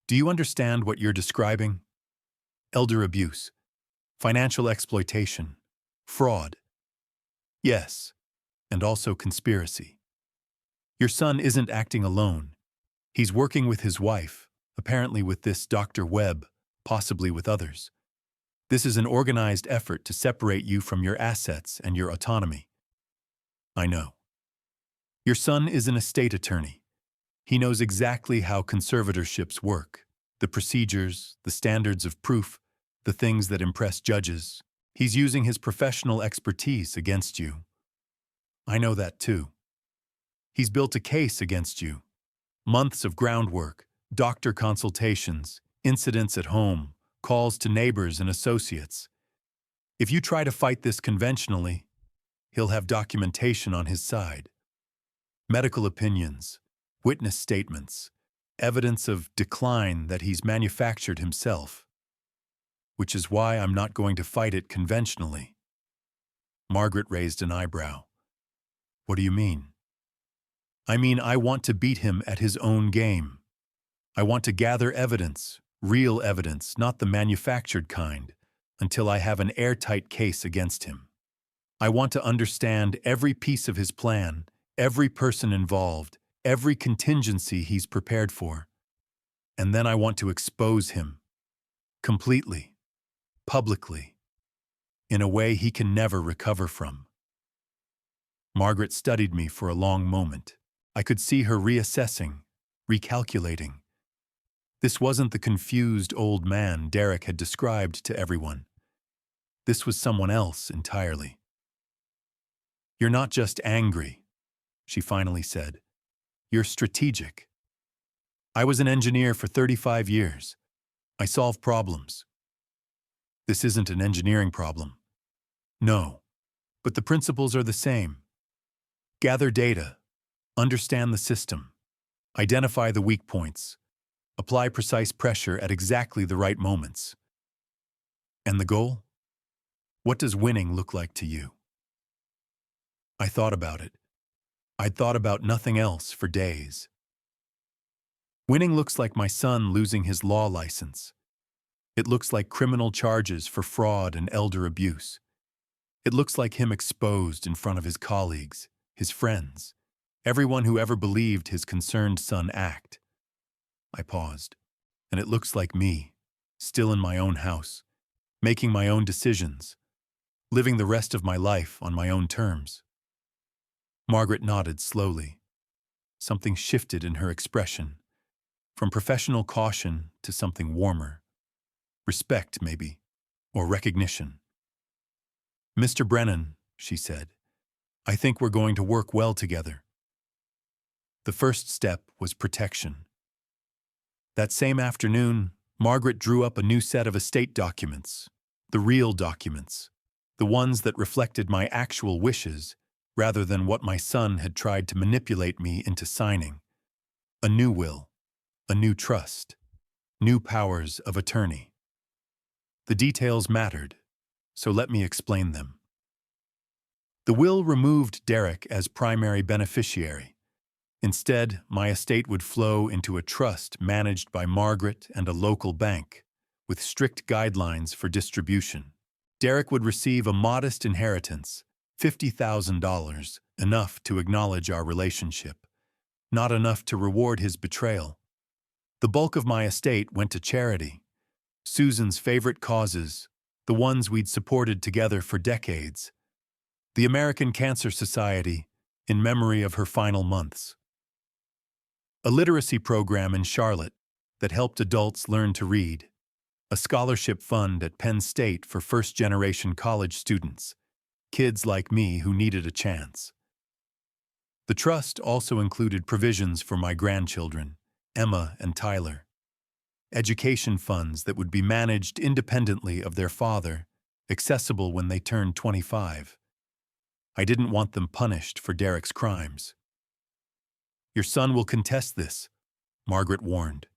do you understand what you're describing? Elder abuse, financial exploitation, fraud. Yes, and also conspiracy. Your son isn't acting alone. He's working with his wife, apparently with this Dr. Webb, possibly with others. This is an organized effort to separate you from your assets and your autonomy. I know. Your son is an estate attorney. He knows exactly how conservatorships work, the procedures, the standards of proof, the things that impress judges. He's using his professional expertise against you. I know that too. He's built a case against you. Months of groundwork, doctor consultations, incidents at home, calls to neighbors and associates. If you try to fight this conventionally, he'll have documentation on his side. Medical opinions, witness statements, evidence of decline that he's manufactured himself. Which is why I'm not going to fight it conventionally. Margaret raised an eyebrow. What do you mean? I mean, I want to beat him at his own game. I want to gather evidence, real evidence, not the manufactured kind, until I have an airtight case against him. I want to understand every piece of his plan, every person involved, every contingency he's prepared for. And then I want to expose him. Completely. Publicly. In a way he can never recover from. Margaret studied me for a long moment. I could see her reassessing, recalculating. This wasn't the confused old man Derek had described to everyone. This was someone else entirely. You're not just angry, she finally said. You're strategic. I was an engineer for 35 years. I solve problems. This isn't an engineering problem. No, but the principles are the same. Gather data, understand the system, identify the weak points, apply precise pressure at exactly the right moments. And the goal? What does winning look like to you? I thought about it. I'd thought about nothing else for days. Winning looks like my son losing his law license. It looks like criminal charges for fraud and elder abuse. It looks like him exposed in front of his colleagues, his friends, everyone who ever believed his concerned son act. I paused. And it looks like me, still in my own house, making my own decisions, living the rest of my life on my own terms. Margaret nodded slowly. Something shifted in her expression, from professional caution to something warmer. Respect, maybe, or recognition. Mr. Brennan, she said, I think we're going to work well together. The first step was protection. That same afternoon, Margaret drew up a new set of estate documents, the real documents, the ones that reflected my actual wishes rather than what my son had tried to manipulate me into signing. A new will, a new trust, new powers of attorney. The details mattered, so let me explain them. The will removed Derek as primary beneficiary. Instead, my estate would flow into a trust managed by Margaret and a local bank, with strict guidelines for distribution. Derek would receive a modest inheritance, $50,000, enough to acknowledge our relationship, not enough to reward his betrayal. The bulk of my estate went to charity, Susan's favorite causes, the ones we'd supported together for decades. The American Cancer Society, in memory of her final months. A literacy program in Charlotte that helped adults learn to read. A scholarship fund at Penn State for first-generation college students, kids like me who needed a chance. The trust also included provisions for my grandchildren, Emma and Tyler. Education funds that would be managed independently of their father, accessible when they turned 25. I didn't want them punished for Derek's crimes. Your son will contest this, Margaret warned.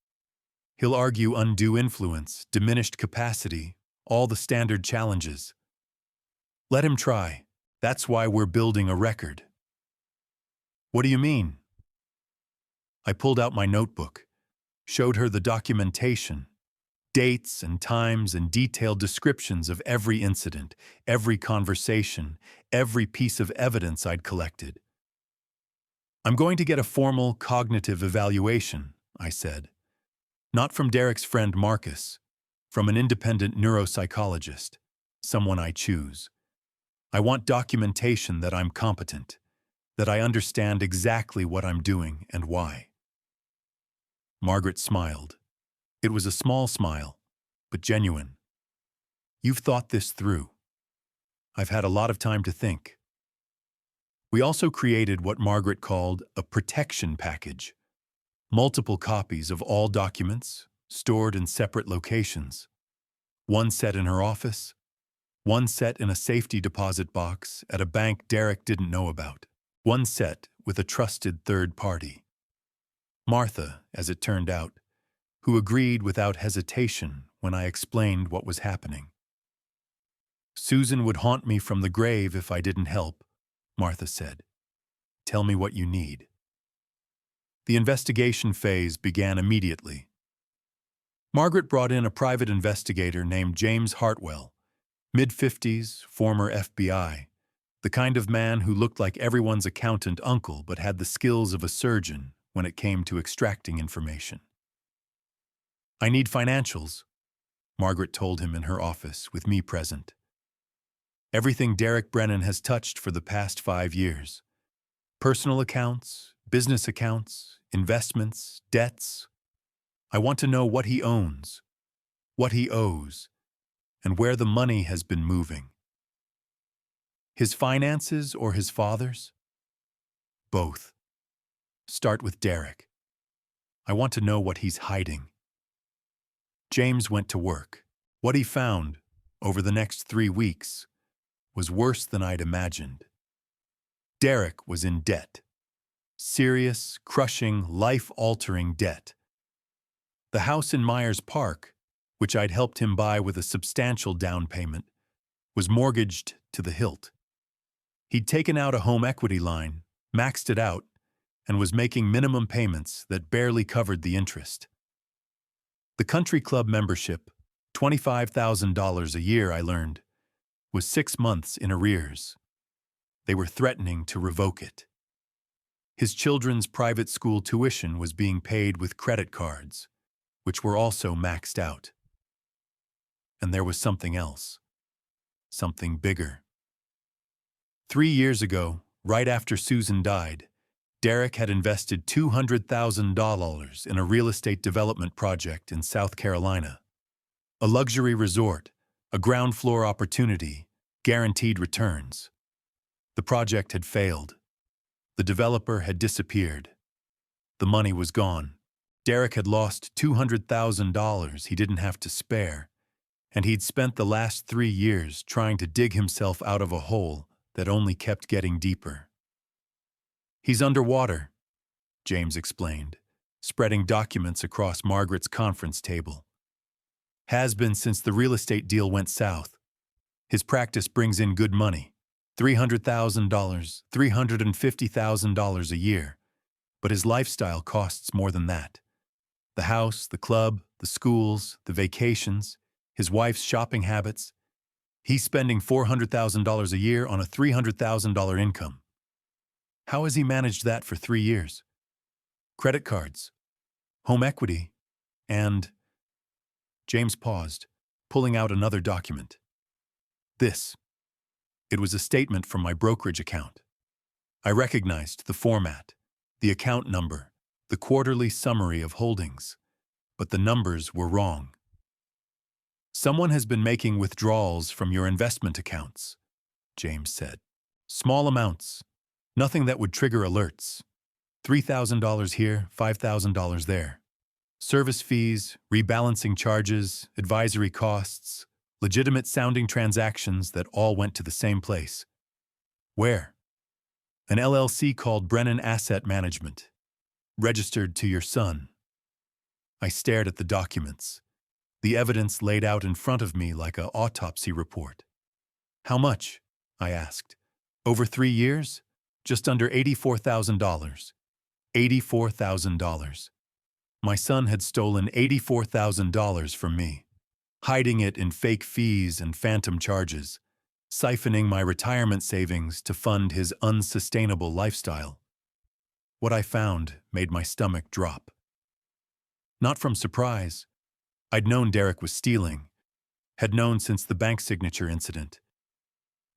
He'll argue undue influence, diminished capacity, all the standard challenges. Let him try. That's why we're building a record. What do you mean? I pulled out my notebook, showed her the documentation, dates and times and detailed descriptions of every incident, every conversation, every piece of evidence I'd collected. I'm going to get a formal cognitive evaluation, I said. Not from Derek's friend Marcus, from an independent neuropsychologist, someone I choose. I want documentation that I'm competent, that I understand exactly what I'm doing and why. Margaret smiled. It was a small smile, but genuine. You've thought this through. I've had a lot of time to think. We also created what Margaret called a protection package. Multiple copies of all documents, stored in separate locations. One set in her office, one set in a safety deposit box at a bank Derek didn't know about, one set with a trusted third party. Martha, as it turned out, who agreed without hesitation when I explained what was happening. Susan would haunt me from the grave if I didn't help, Martha said. Tell me what you need. The investigation phase began immediately. Margaret brought in a private investigator named James Hartwell, mid-50s, former FBI, the kind of man who looked like everyone's accountant uncle but had the skills of a surgeon when it came to extracting information. I need financials, Margaret told him in her office with me present. Everything Derek Brennan has touched for the past 5 years. Personal accounts, business accounts, investments, debts. I want to know what he owns, what he owes, and where the money has been moving. His finances or his father's? Both. Start with Derek. I want to know what he's hiding. James went to work. What he found, over the next 3 weeks, was worse than I'd imagined. Derek was in debt. Serious, crushing, life-altering debt. The house in Myers Park, which I'd helped him buy with a substantial down payment, was mortgaged to the hilt. He'd taken out a home equity line, maxed it out, and was making minimum payments that barely covered the interest. The country club membership, $25,000 a year, I learned, was 6 months in arrears. They were threatening to revoke it. His children's private school tuition was being paid with credit cards, which were also maxed out. And there was something else. Something bigger. 3 years ago, right after Susan died, Derek had invested $200,000 in a real estate development project in South Carolina. A luxury resort, a ground floor opportunity, guaranteed returns. The project had failed. The developer had disappeared. The money was gone. Derek had lost $200,000 he didn't have to spare, and he'd spent the last 3 years trying to dig himself out of a hole that only kept getting deeper. He's underwater, James explained, spreading documents across Margaret's conference table. Has been since the real estate deal went south. His practice brings in good money, $300,000, $350,000 a year, but his lifestyle costs more than that. The house, the club, the schools, the vacations, his wife's shopping habits. He's spending $400,000 a year on a $300,000 income. How has he managed that for 3 years? Credit cards, home equity, and... James paused, pulling out another document. This. It was a statement from my brokerage account. I recognized the format, the account number, the quarterly summary of holdings, but the numbers were wrong. Someone has been making withdrawals from your investment accounts, James said. Small amounts, nothing that would trigger alerts. $3,000 here, $5,000 there. Service fees, rebalancing charges, advisory costs, legitimate-sounding transactions that all went to the same place. Where? An LLC called Brennan Asset Management, registered to your son. I stared at the documents, the evidence laid out in front of me like an autopsy report. How much? I asked. Over 3 years? Just under $84,000. $84,000. My son had stolen $84,000 from me, hiding it in fake fees and phantom charges, siphoning my retirement savings to fund his unsustainable lifestyle. What I found made my stomach drop. Not from surprise. I'd known Derek was stealing, had known since the bank signature incident.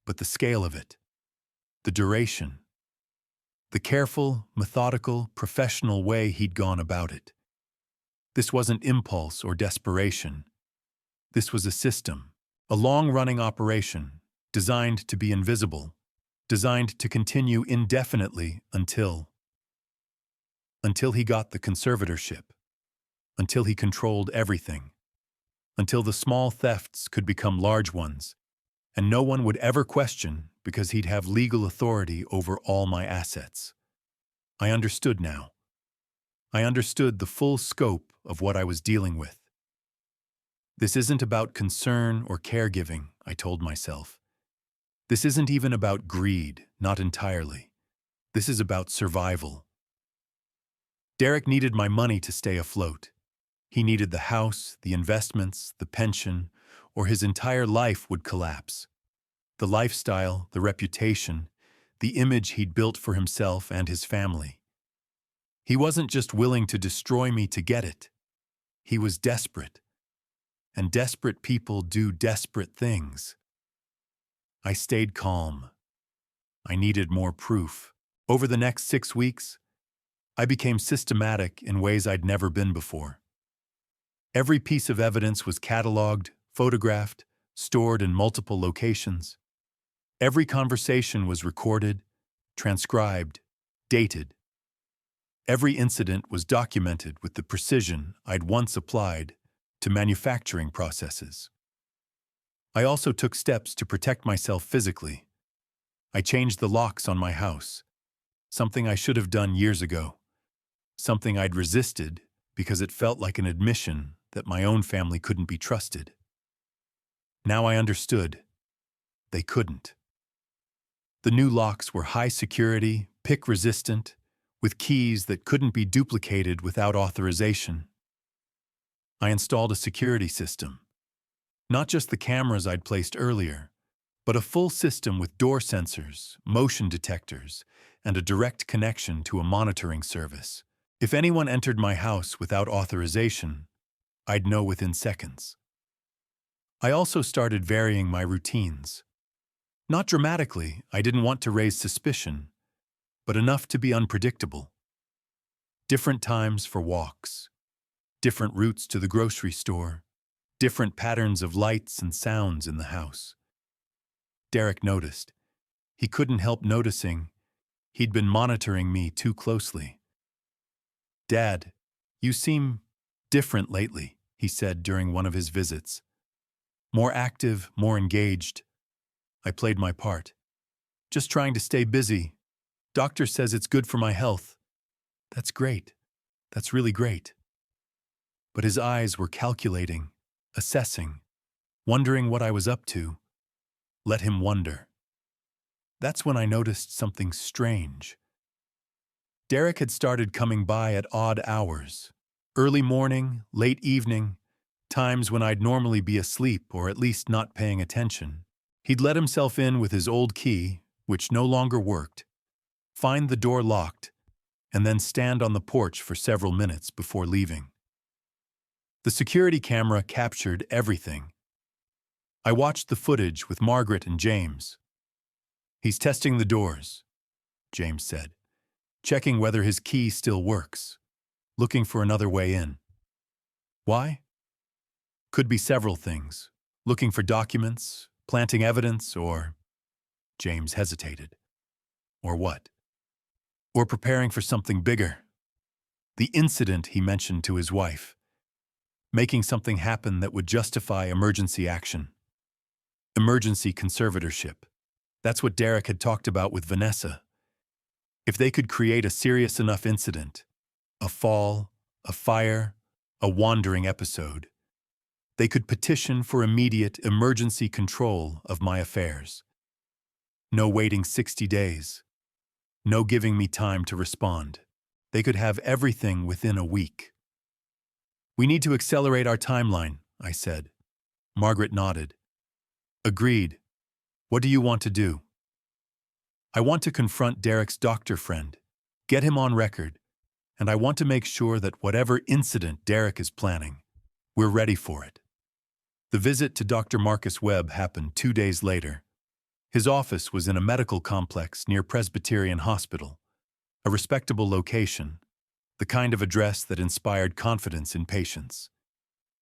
But the scale of it, the duration, the careful, methodical, professional way he'd gone about it. This wasn't impulse or desperation. This was a system, a long-running operation, designed to be invisible, designed to continue indefinitely until he got the conservatorship, until he controlled everything, until the small thefts could become large ones, and no one would ever question because he'd have legal authority over all my assets. I understood now. I understood the full scope of what I was dealing with. This isn't about concern or caregiving, I told myself. This isn't even about greed, not entirely. This is about survival. Derek needed my money to stay afloat. He needed the house, the investments, the pension, or his entire life would collapse. The lifestyle, the reputation, the image he'd built for himself and his family. He wasn't just willing to destroy me to get it. He was desperate. And desperate people do desperate things. I stayed calm. I needed more proof. Over the next 6 weeks, I became systematic in ways I'd never been before. Every piece of evidence was cataloged, photographed, stored in multiple locations. Every conversation was recorded, transcribed, dated. Every incident was documented with the precision I'd once applied to manufacturing processes. I also took steps to protect myself physically. I changed the locks on my house, something I should have done years ago, something I'd resisted because it felt like an admission that my own family couldn't be trusted. Now I understood. They couldn't. The new locks were high security, pick-resistant, with keys that couldn't be duplicated without authorization. I installed a security system. Not just the cameras I'd placed earlier, but a full system with door sensors, motion detectors, and a direct connection to a monitoring service. If anyone entered my house without authorization, I'd know within seconds. I also started varying my routines. Not dramatically, I didn't want to raise suspicion, but enough to be unpredictable. Different times for walks, different routes to the grocery store, different patterns of lights and sounds in the house. Derek noticed. He couldn't help noticing he'd been monitoring me too closely. "Dad, you seem different lately," he said during one of his visits. "More active, more engaged." I played my part. "Just trying to stay busy. Doctor says it's good for my health." "That's great. That's really great." But his eyes were calculating, assessing, wondering what I was up to. Let him wonder. That's when I noticed something strange. Derek had started coming by at odd hours. Early morning, late evening, times when I'd normally be asleep or at least not paying attention. He'd let himself in with his old key, which no longer worked, find the door locked, and then stand on the porch for several minutes before leaving. The security camera captured everything. I watched the footage with Margaret and James. "He's testing the doors," James said, "checking whether his key still works, looking for another way in." "Why?" "Could be several things. Looking for documents, planting evidence, or—" James hesitated. "Or what?" "Or preparing for something bigger. The incident he mentioned to his wife. Making something happen that would justify emergency action. Emergency conservatorship. That's what Derek had talked about with Vanessa. If they could create a serious enough incident, a fall, a fire, a wandering episode, they could petition for immediate emergency control of my affairs. No waiting 60 days. No giving me time to respond. They could have everything within a week. "We need to accelerate our timeline," I said. Margaret nodded. "Agreed. What do you want to do?" "I want to confront Derek's doctor friend, get him on record, and I want to make sure that whatever incident Derek is planning, we're ready for it." The visit to Dr. Marcus Webb happened 2 days later. His office was in a medical complex near Presbyterian Hospital, a respectable location, the kind of address that inspired confidence in patients.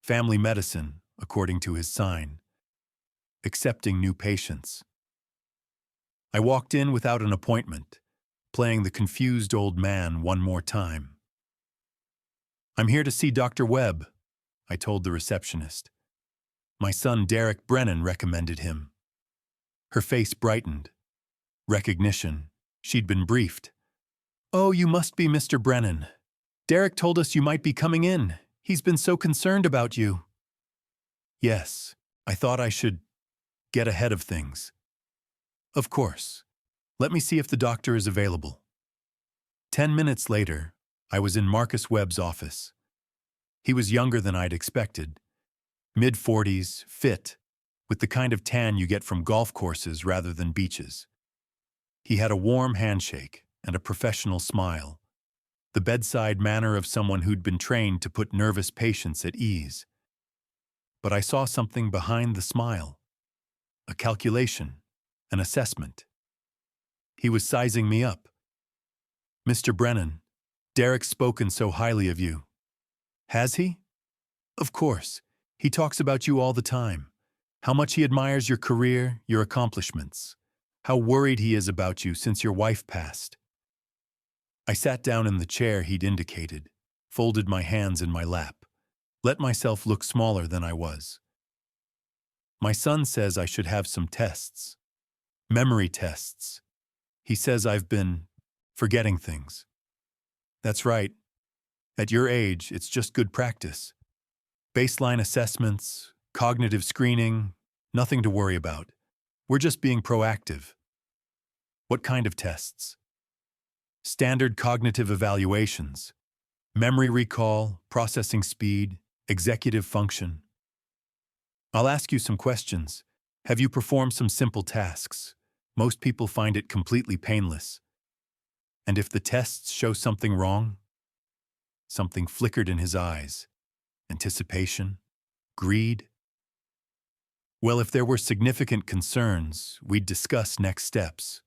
Family medicine, according to his sign. Accepting new patients. I walked in without an appointment, playing the confused old man one more time. "I'm here to see Dr. Webb," I told the receptionist. "My son Derek Brennan recommended him." Her face brightened. Recognition. She'd been briefed. "Oh, you must be Mr. Brennan. Derek told us you might be coming in. He's been so concerned about you." "Yes, I thought I should get ahead of things." "Of course. Let me see if the doctor is available." 10 minutes later, I was in Marcus Webb's office. He was younger than I'd expected. Mid-40s, fit, with the kind of tan you get from golf courses rather than beaches. He had a warm handshake and a professional smile, the bedside manner of someone who'd been trained to put nervous patients at ease. But I saw something behind the smile. A calculation, an assessment. He was sizing me up. "Mr. Brennan, Derek's spoken so highly of you." "Has he?" "Of course. He talks about you all the time. How much he admires your career, your accomplishments. how worried he is about you since your wife passed. I sat down in the chair he'd indicated, folded my hands in my lap, let myself look smaller than I was. My son says I should have some tests. Memory tests. He says I've been forgetting things. That's right. At your age, it's just good practice. Baseline assessments, cognitive screening, nothing to worry about. We're just being proactive. What kind of tests? Standard cognitive evaluations. Memory recall, processing speed, executive function. I'll ask you some questions. Have you performed some simple tasks? Most people find it completely painless. And if the tests show something wrong? Something flickered in his eyes. Anticipation? Greed? Well, if there were significant concerns, we'd discuss next steps.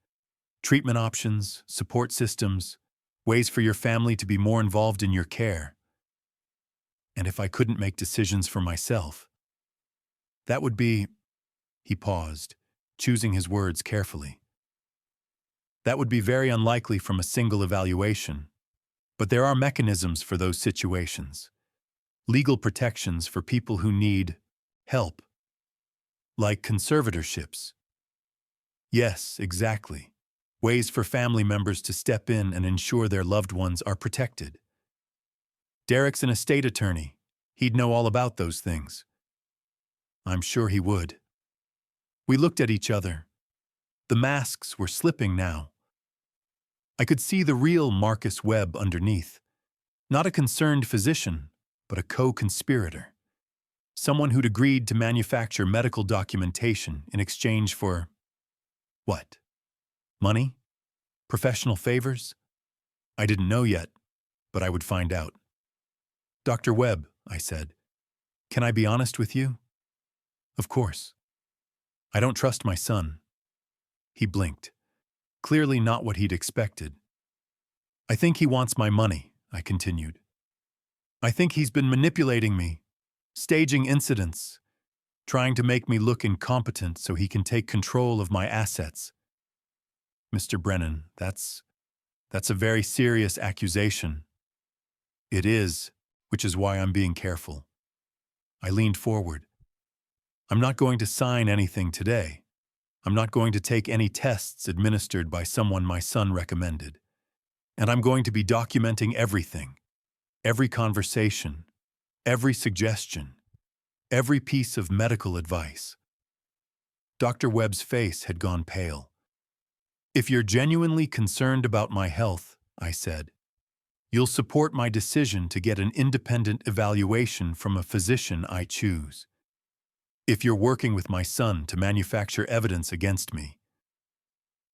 Treatment options, support systems, ways for your family to be more involved in your care. And if I couldn't make decisions for myself, that would be, he paused, choosing his words carefully. That would be very unlikely from a single evaluation, but there are mechanisms for those situations. Legal protections for people who need help, like conservatorships. Yes, exactly. Ways for family members to step in and ensure their loved ones are protected. Derek's an estate attorney. He'd know all about those things. I'm sure he would. We looked at each other. The masks were slipping now. I could see the real Marcus Webb underneath. Not a concerned physician, but a co-conspirator. Someone who'd agreed to manufacture medical documentation in exchange for… what? Money? Professional favors? I didn't know yet, but I would find out. Dr. Webb, I said, can I be honest with you? Of course. I don't trust my son. He blinked. Clearly not what he'd expected. I think he wants my money, I continued. I think he's been manipulating me, staging incidents, trying to make me look incompetent so he can take control of my assets. Mr. Brennan, that's a very serious accusation. It is, which is why I'm being careful. I leaned forward. I'm not going to sign anything today. I'm not going to take any tests administered by someone my son recommended. And I'm going to be documenting everything, every conversation, every suggestion, every piece of medical advice. Dr. Webb's face had gone pale. If you're genuinely concerned about my health, I said, you'll support my decision to get an independent evaluation from a physician I choose. If you're working with my son to manufacture evidence against me.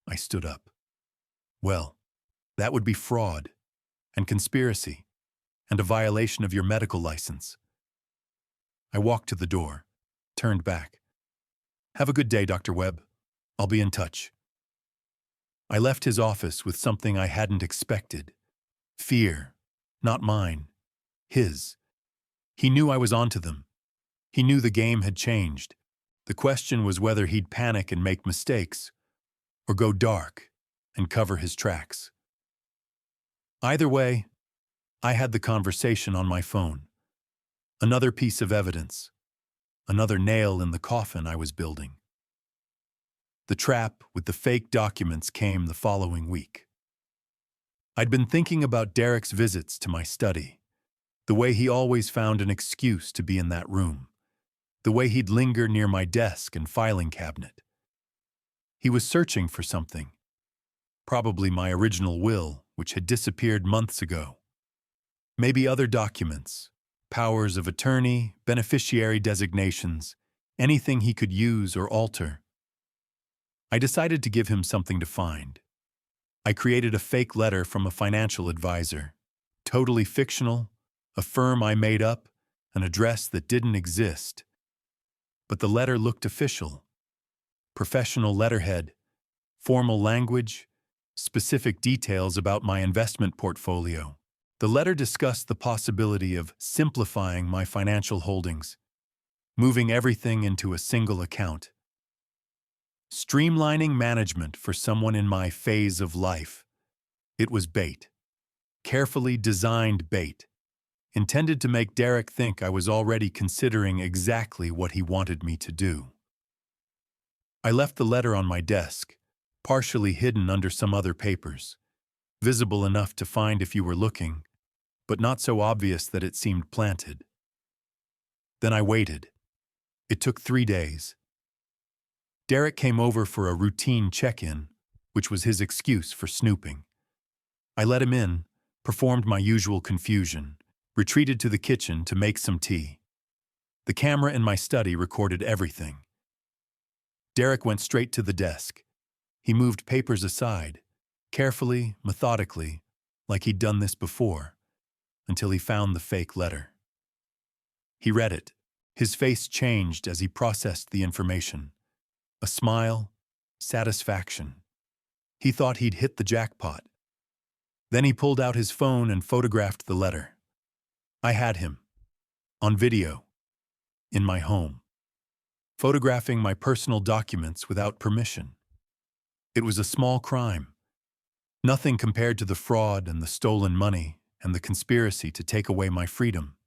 I stood up. Well, that would be fraud and conspiracy and a violation of your medical license. I walked to the door, turned back. Have a good day, Dr. Webb. I'll be in touch. I left his office with something I hadn't expected. Fear, not mine, his. He knew I was onto them. He knew the game had changed. The question was whether he'd panic and make mistakes, or go dark and cover his tracks. Either way, I had the conversation on my phone. Another piece of evidence. Another nail in the coffin I was building. The trap with the fake documents came the following week. I'd been thinking about Derek's visits to my study, the way he always found an excuse to be in that room, the way he'd linger near my desk and filing cabinet. He was searching for something, probably my original will, which had disappeared months ago. Maybe other documents, powers of attorney, beneficiary designations, anything he could use or alter. I decided to give him something to find. I created a fake letter from a financial advisor, totally fictional, a firm I made up, an address that didn't exist. But the letter looked official. Professional letterhead, formal language, specific details about my investment portfolio. The letter discussed the possibility of simplifying my financial holdings, moving everything into a single account. Streamlining management for someone in my phase of life. It was bait. Carefully designed bait, intended to make Derek think I was already considering exactly what he wanted me to do. I left the letter on my desk, partially hidden under some other papers, visible enough to find if you were looking, but not so obvious that it seemed planted. Then I waited. It took 3 days. Derek came over for a routine check-in, which was his excuse for snooping. I let him in, performed my usual confusion, retreated to the kitchen to make some tea. The camera in my study recorded everything. Derek went straight to the desk. He moved papers aside, carefully, methodically, like he'd done this before, until he found the fake letter. He read it. His face changed as he processed the information. A smile, satisfaction. He thought he'd hit the jackpot. Then he pulled out his phone and photographed the letter. I had him, on video, in my home, photographing my personal documents without permission. It was a small crime, nothing compared to the fraud and the stolen money and the conspiracy to take away my freedom.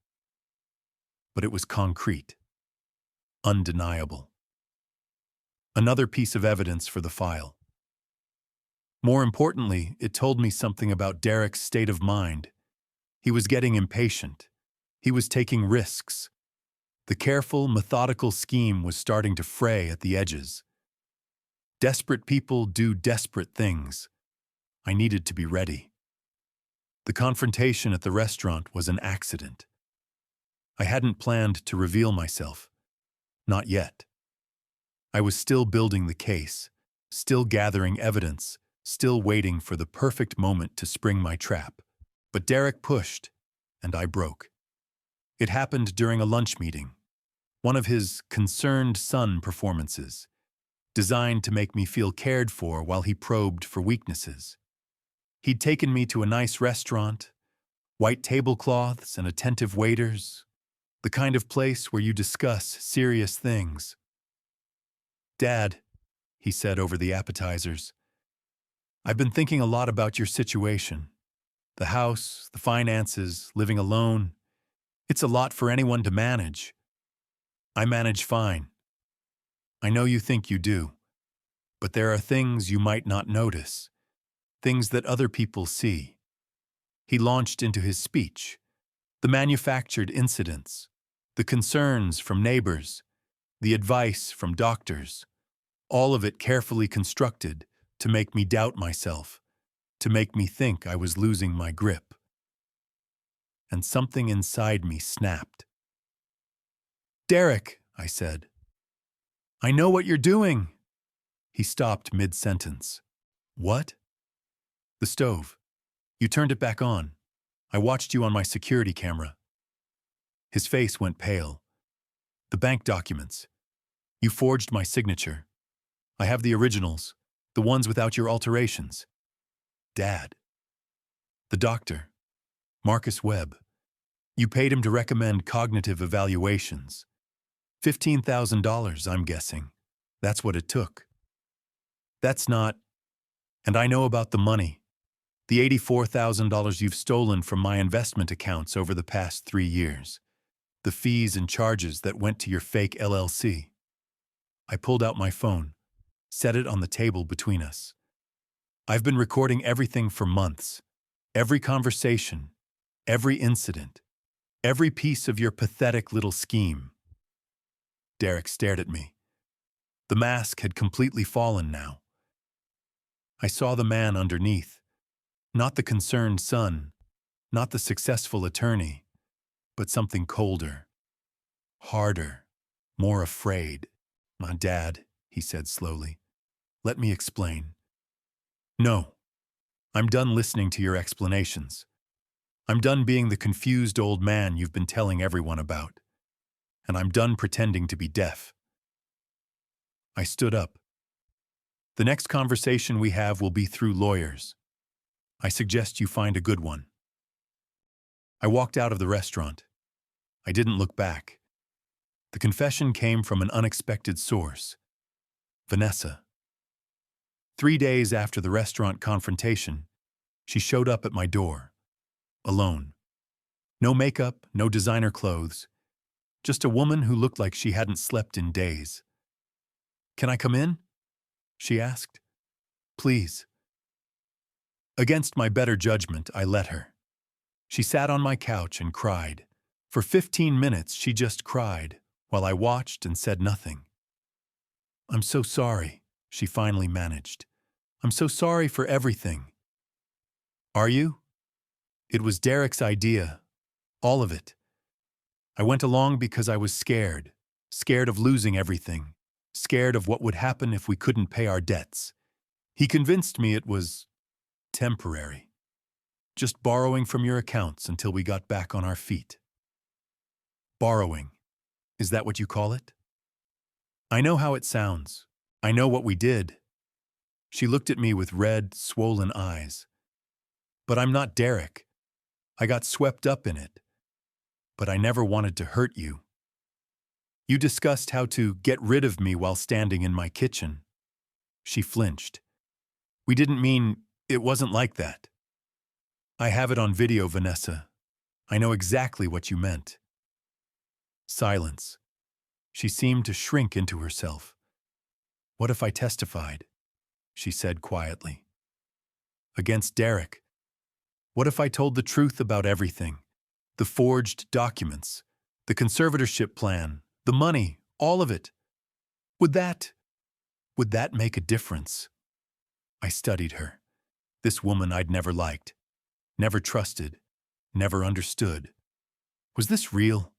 But it was concrete, undeniable. Another piece of evidence for the file. More importantly, it told me something about Derek's state of mind. He was getting impatient. He was taking risks. The careful, methodical scheme was starting to fray at the edges. Desperate people do desperate things. I needed to be ready. The confrontation at the restaurant was an accident. I hadn't planned to reveal myself. Not yet. I was still building the case, still gathering evidence, still waiting for the perfect moment to spring my trap. But Derek pushed, and I broke. It happened during a lunch meeting, one of his concerned son performances, designed to make me feel cared for while he probed for weaknesses. He'd taken me to a nice restaurant, white tablecloths and attentive waiters, the kind of place where you discuss serious things. "Dad," he said over the appetizers, "I've been thinking a lot about your situation. The house, the finances, living alone. It's a lot for anyone to manage. I manage fine. I know you think you do, but there are things you might not notice, things that other people see." He launched into his speech, the manufactured incidents, the concerns from neighbors, the advice from doctors, all of it carefully constructed to make me doubt myself, to make me think I was losing my grip. And something inside me snapped. "Derek," I said, "I know what you're doing." He stopped mid-sentence. "What?" "The stove. You turned it back on. I watched you on my security camera." His face went pale. "The bank documents. You forged my signature. I have the originals, the ones without your alterations." "Dad." "The doctor, Marcus Webb. You paid him to recommend cognitive evaluations. $15,000, I'm guessing. That's what it took." "That's not—" "And I know about the money. The $84,000 you've stolen from my investment accounts over the past 3 years. The fees and charges that went to your fake LLC." I pulled out my phone, set it on the table between us. "I've been recording everything for months. Every conversation, every incident, every piece of your pathetic little scheme." Derek stared at me. The mask had completely fallen now. I saw the man underneath. Not the concerned son, not the successful attorney, but something colder, harder, more afraid. "My dad," he said slowly. "Let me explain." "No. I'm done listening to your explanations. I'm done being the confused old man you've been telling everyone about. And I'm done pretending to be deaf." I stood up. "The next conversation we have will be through lawyers. I suggest you find a good one." I walked out of the restaurant. I didn't look back. The confession came from an unexpected source. Vanessa. 3 days after the restaurant confrontation, she showed up at my door, alone. No makeup, no designer clothes, just a woman who looked like she hadn't slept in days. "Can I come in?" she asked. "Please." Against my better judgment, I let her. She sat on my couch and cried. For 15 minutes, she just cried, while I watched and said nothing. "I'm so sorry," she finally managed. "I'm so sorry for everything." "Are you?" It was Derek's idea. All of it. I went along because I was scared. Scared of losing everything. Scared of what would happen if we couldn't pay our debts. He convinced me it was temporary. Just borrowing from your accounts until we got back on our feet. Borrowing. Is that what you call it? I know how it sounds. I know what we did. She looked at me with red, swollen eyes. But I'm not Derek. I got swept up in it. But I never wanted to hurt you. You discussed how to get rid of me while standing in my kitchen. She flinched. We didn't mean it wasn't like that. I have it on video, Vanessa. I know exactly what you meant. Silence. She seemed to shrink into herself. What if I testified? She said quietly. Against Derek. What if I told the truth about everything? The forged documents, the conservatorship plan, the money, all of it. Would that make a difference? I studied her. This woman I'd never liked, never trusted, never understood. Was this real?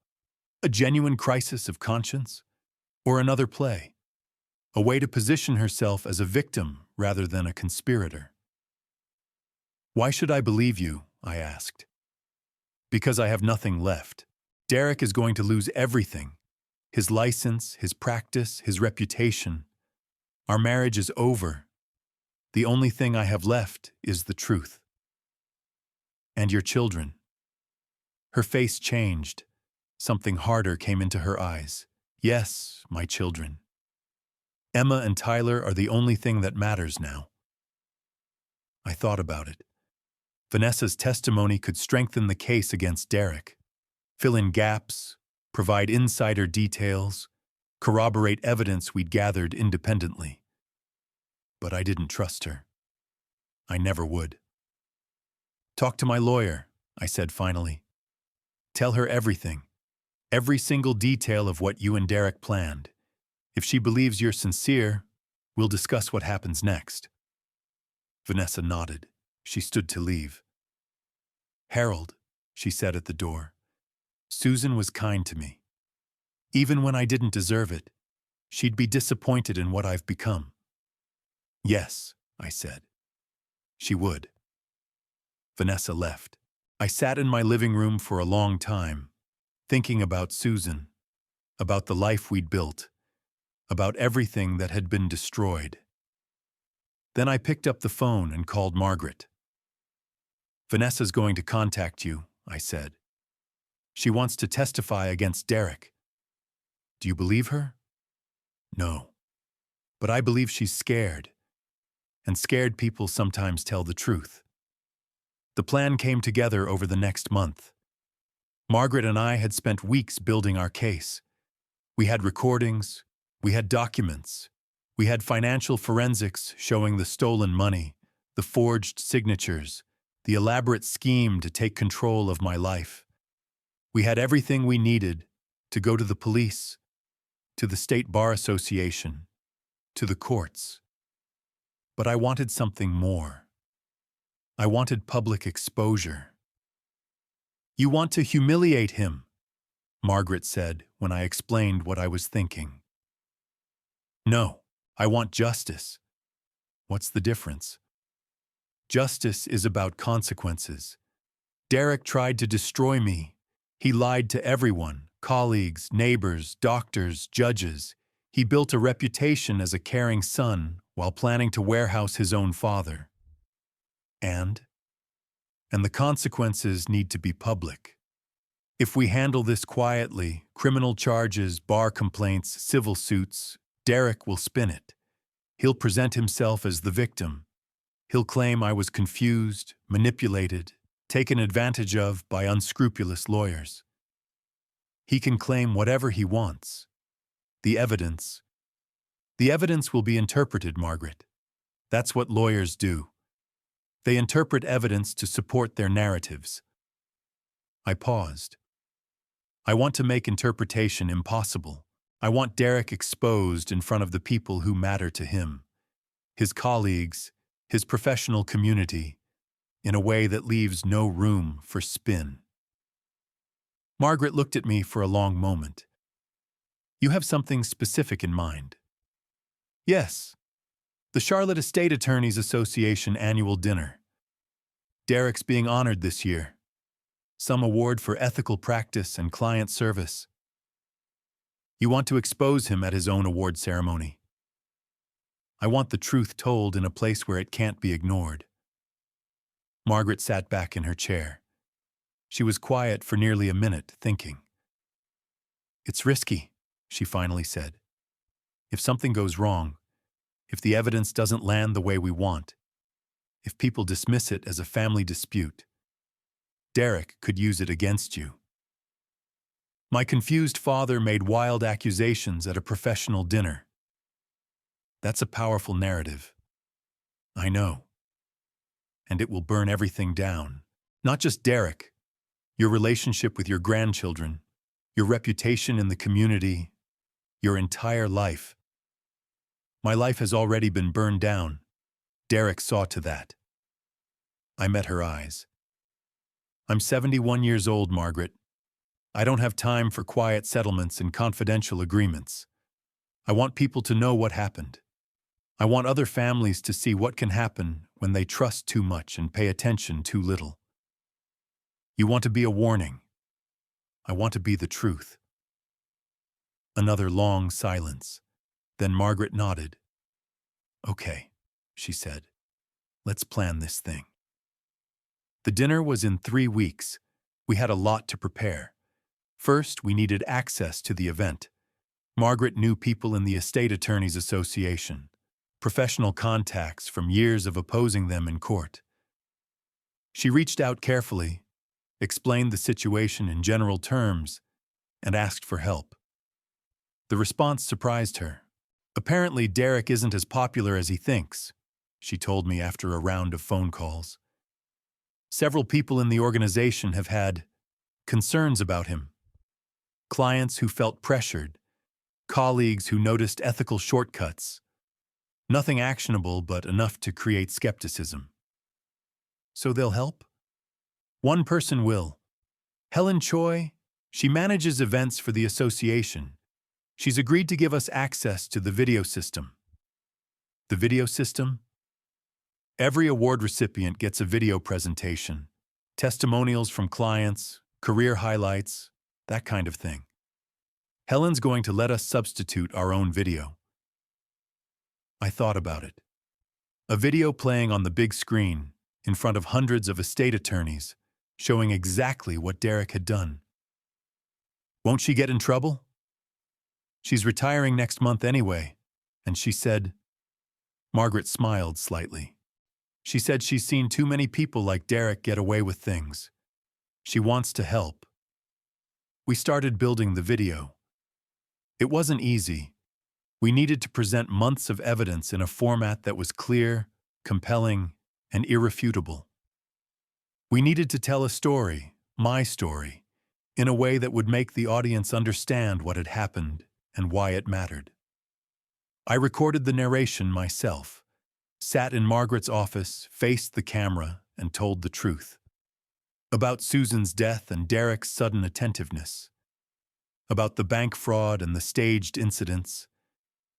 A genuine crisis of conscience? Or another play? A way to position herself as a victim rather than a conspirator? Why should I believe you? I asked. Because I have nothing left. Derek is going to lose everything. His license, his practice, his reputation. Our marriage is over. The only thing I have left is the truth. And your children. Her face changed. Something harder came into her eyes. Yes, my children. Emma and Tyler are the only thing that matters now. I thought about it. Vanessa's testimony could strengthen the case against Derek, fill in gaps, provide insider details, corroborate evidence we'd gathered independently. But I didn't trust her. I never would. Talk to my lawyer, I said finally. Tell her everything, every single detail of what you and Derek planned. If she believes you're sincere, we'll discuss what happens next. Vanessa nodded. She stood to leave. Harold, she said at the door, Susan was kind to me. Even when I didn't deserve it, she'd be disappointed in what I've become. Yes, I said. She would. Vanessa left. I sat in my living room for a long time, thinking about Susan, about the life we'd built, about everything that had been destroyed. Then I picked up the phone and called Margaret. Vanessa's going to contact you, I said. She wants to testify against Derek. Do you believe her? No. But I believe she's scared. And scared people sometimes tell the truth. The plan came together over the next month. Margaret and I had spent weeks building our case. We had recordings, we had documents, we had financial forensics showing the stolen money, the forged signatures, the elaborate scheme to take control of my life. We had everything we needed to go to the police, to the State Bar Association, to the courts. But I wanted something more. I wanted public exposure. You want to humiliate him, Margaret said when I explained what I was thinking. No, I want justice. What's the difference? Justice is about consequences. Derek tried to destroy me. He lied to everyone, colleagues, neighbors, doctors, judges. He built a reputation as a caring son while planning to warehouse his own father. And the consequences need to be public. If we handle this quietly, criminal charges, bar complaints, civil suits, Derek will spin it. He'll present himself as the victim. He'll claim I was confused, manipulated, taken advantage of by unscrupulous lawyers. He can claim whatever he wants. The evidence will be interpreted, Margaret. That's what lawyers do. They interpret evidence to support their narratives. I paused. I want to make interpretation impossible. I want Derek exposed in front of the people who matter to him, his colleagues, his professional community, in a way that leaves no room for spin. Margaret looked at me for a long moment. You have something specific in mind? Yes. The Charlotte Estate Attorneys Association annual dinner. Derek's being honored this year. Some award for ethical practice and client service. You want to expose him at his own award ceremony. I want the truth told in a place where it can't be ignored. Margaret sat back in her chair. She was quiet for nearly a minute, thinking. It's risky, she finally said. If something goes wrong, if the evidence doesn't land the way we want, if people dismiss it as a family dispute, Derek could use it against you. My confused father made wild accusations at a professional dinner. That's a powerful narrative. I know. And it will burn everything down. Not just Derek, your relationship with your grandchildren, your reputation in the community, your entire life. My life has already been burned down. Derek saw to that. I met her eyes. I'm 71 years old, Margaret. I don't have time for quiet settlements and confidential agreements. I want people to know what happened. I want other families to see what can happen when they trust too much and pay attention too little. You want to be a warning. I want to be the truth. Another long silence. Then Margaret nodded. Okay, she said. Let's plan this thing. The dinner was in 3 weeks. We had a lot to prepare. First, we needed access to the event. Margaret knew people in the Estate Attorneys Association, professional contacts from years of opposing them in court. She reached out carefully, explained the situation in general terms, and asked for help. The response surprised her. Apparently, Derek isn't as popular as he thinks, she told me after a round of phone calls. Several people in the organization have had concerns about him. Clients who felt pressured, colleagues who noticed ethical shortcuts. Nothing actionable, but enough to create skepticism. So they'll help? One person will. Helen Choi, she manages events for the association. She's agreed to give us access to the video system. The video system? Every award recipient gets a video presentation, testimonials from clients, career highlights, that kind of thing. Helen's going to let us substitute our own video. I thought about it. A video playing on the big screen, in front of hundreds of estate attorneys, showing exactly what Derek had done. Won't she get in trouble? She's retiring next month anyway, and she said. Margaret smiled slightly. She said she's seen too many people like Derek get away with things. She wants to help. We started building the video. It wasn't easy. We needed to present months of evidence in a format that was clear, compelling, and irrefutable. We needed to tell a story, my story, in a way that would make the audience understand what had happened and why it mattered. I recorded the narration myself, sat in Margaret's office, faced the camera, and told the truth. About Susan's death and Derek's sudden attentiveness. About the bank fraud and the staged incidents.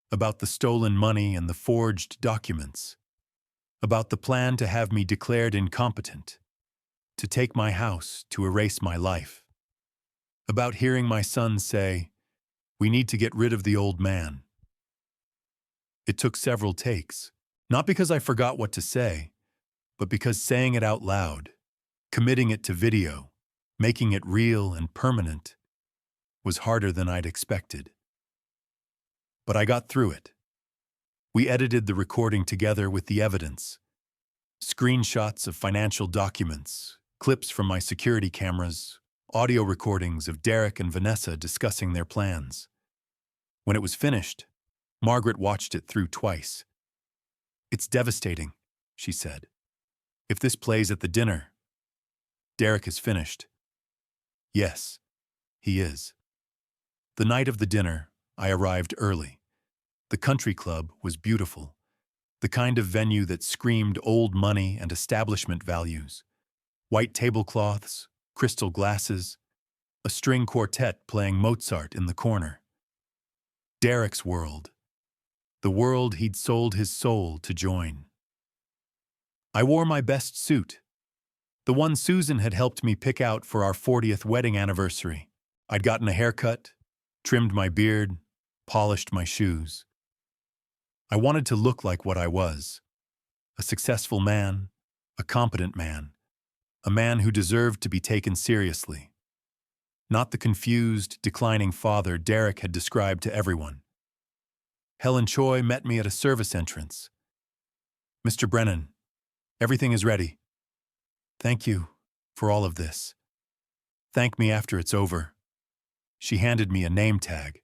About the stolen money and the forged documents. About the plan to have me declared incompetent. To take my house, to erase my life. About hearing my son say, "We need to get rid of the old man." It took several takes, not because I forgot what to say, but because saying it out loud, committing it to video, making it real and permanent, was harder than I'd expected. But I got through it. We edited the recording together with the evidence. Screenshots of financial documents, clips from my security cameras, audio recordings of Derek and Vanessa discussing their plans. When it was finished, Margaret watched it through twice. "It's devastating," she said. "If this plays at the dinner, Derek is finished." Yes, he is. The night of the dinner, I arrived early. The country club was beautiful, the kind of venue that screamed old money and establishment values. White tablecloths, crystal glasses, a string quartet playing Mozart in the corner. Derek's world, the world he'd sold his soul to join. I wore my best suit, the one Susan had helped me pick out for our 40th wedding anniversary. I'd gotten a haircut, trimmed my beard, polished my shoes. I wanted to look like what I was, a successful man, a competent man, a man who deserved to be taken seriously. Not the confused, declining father Derek had described to everyone. Helen Choi met me at a service entrance. "Mr. Brennan, everything is ready. Thank you for all of this. Thank me after it's over." She handed me a name tag.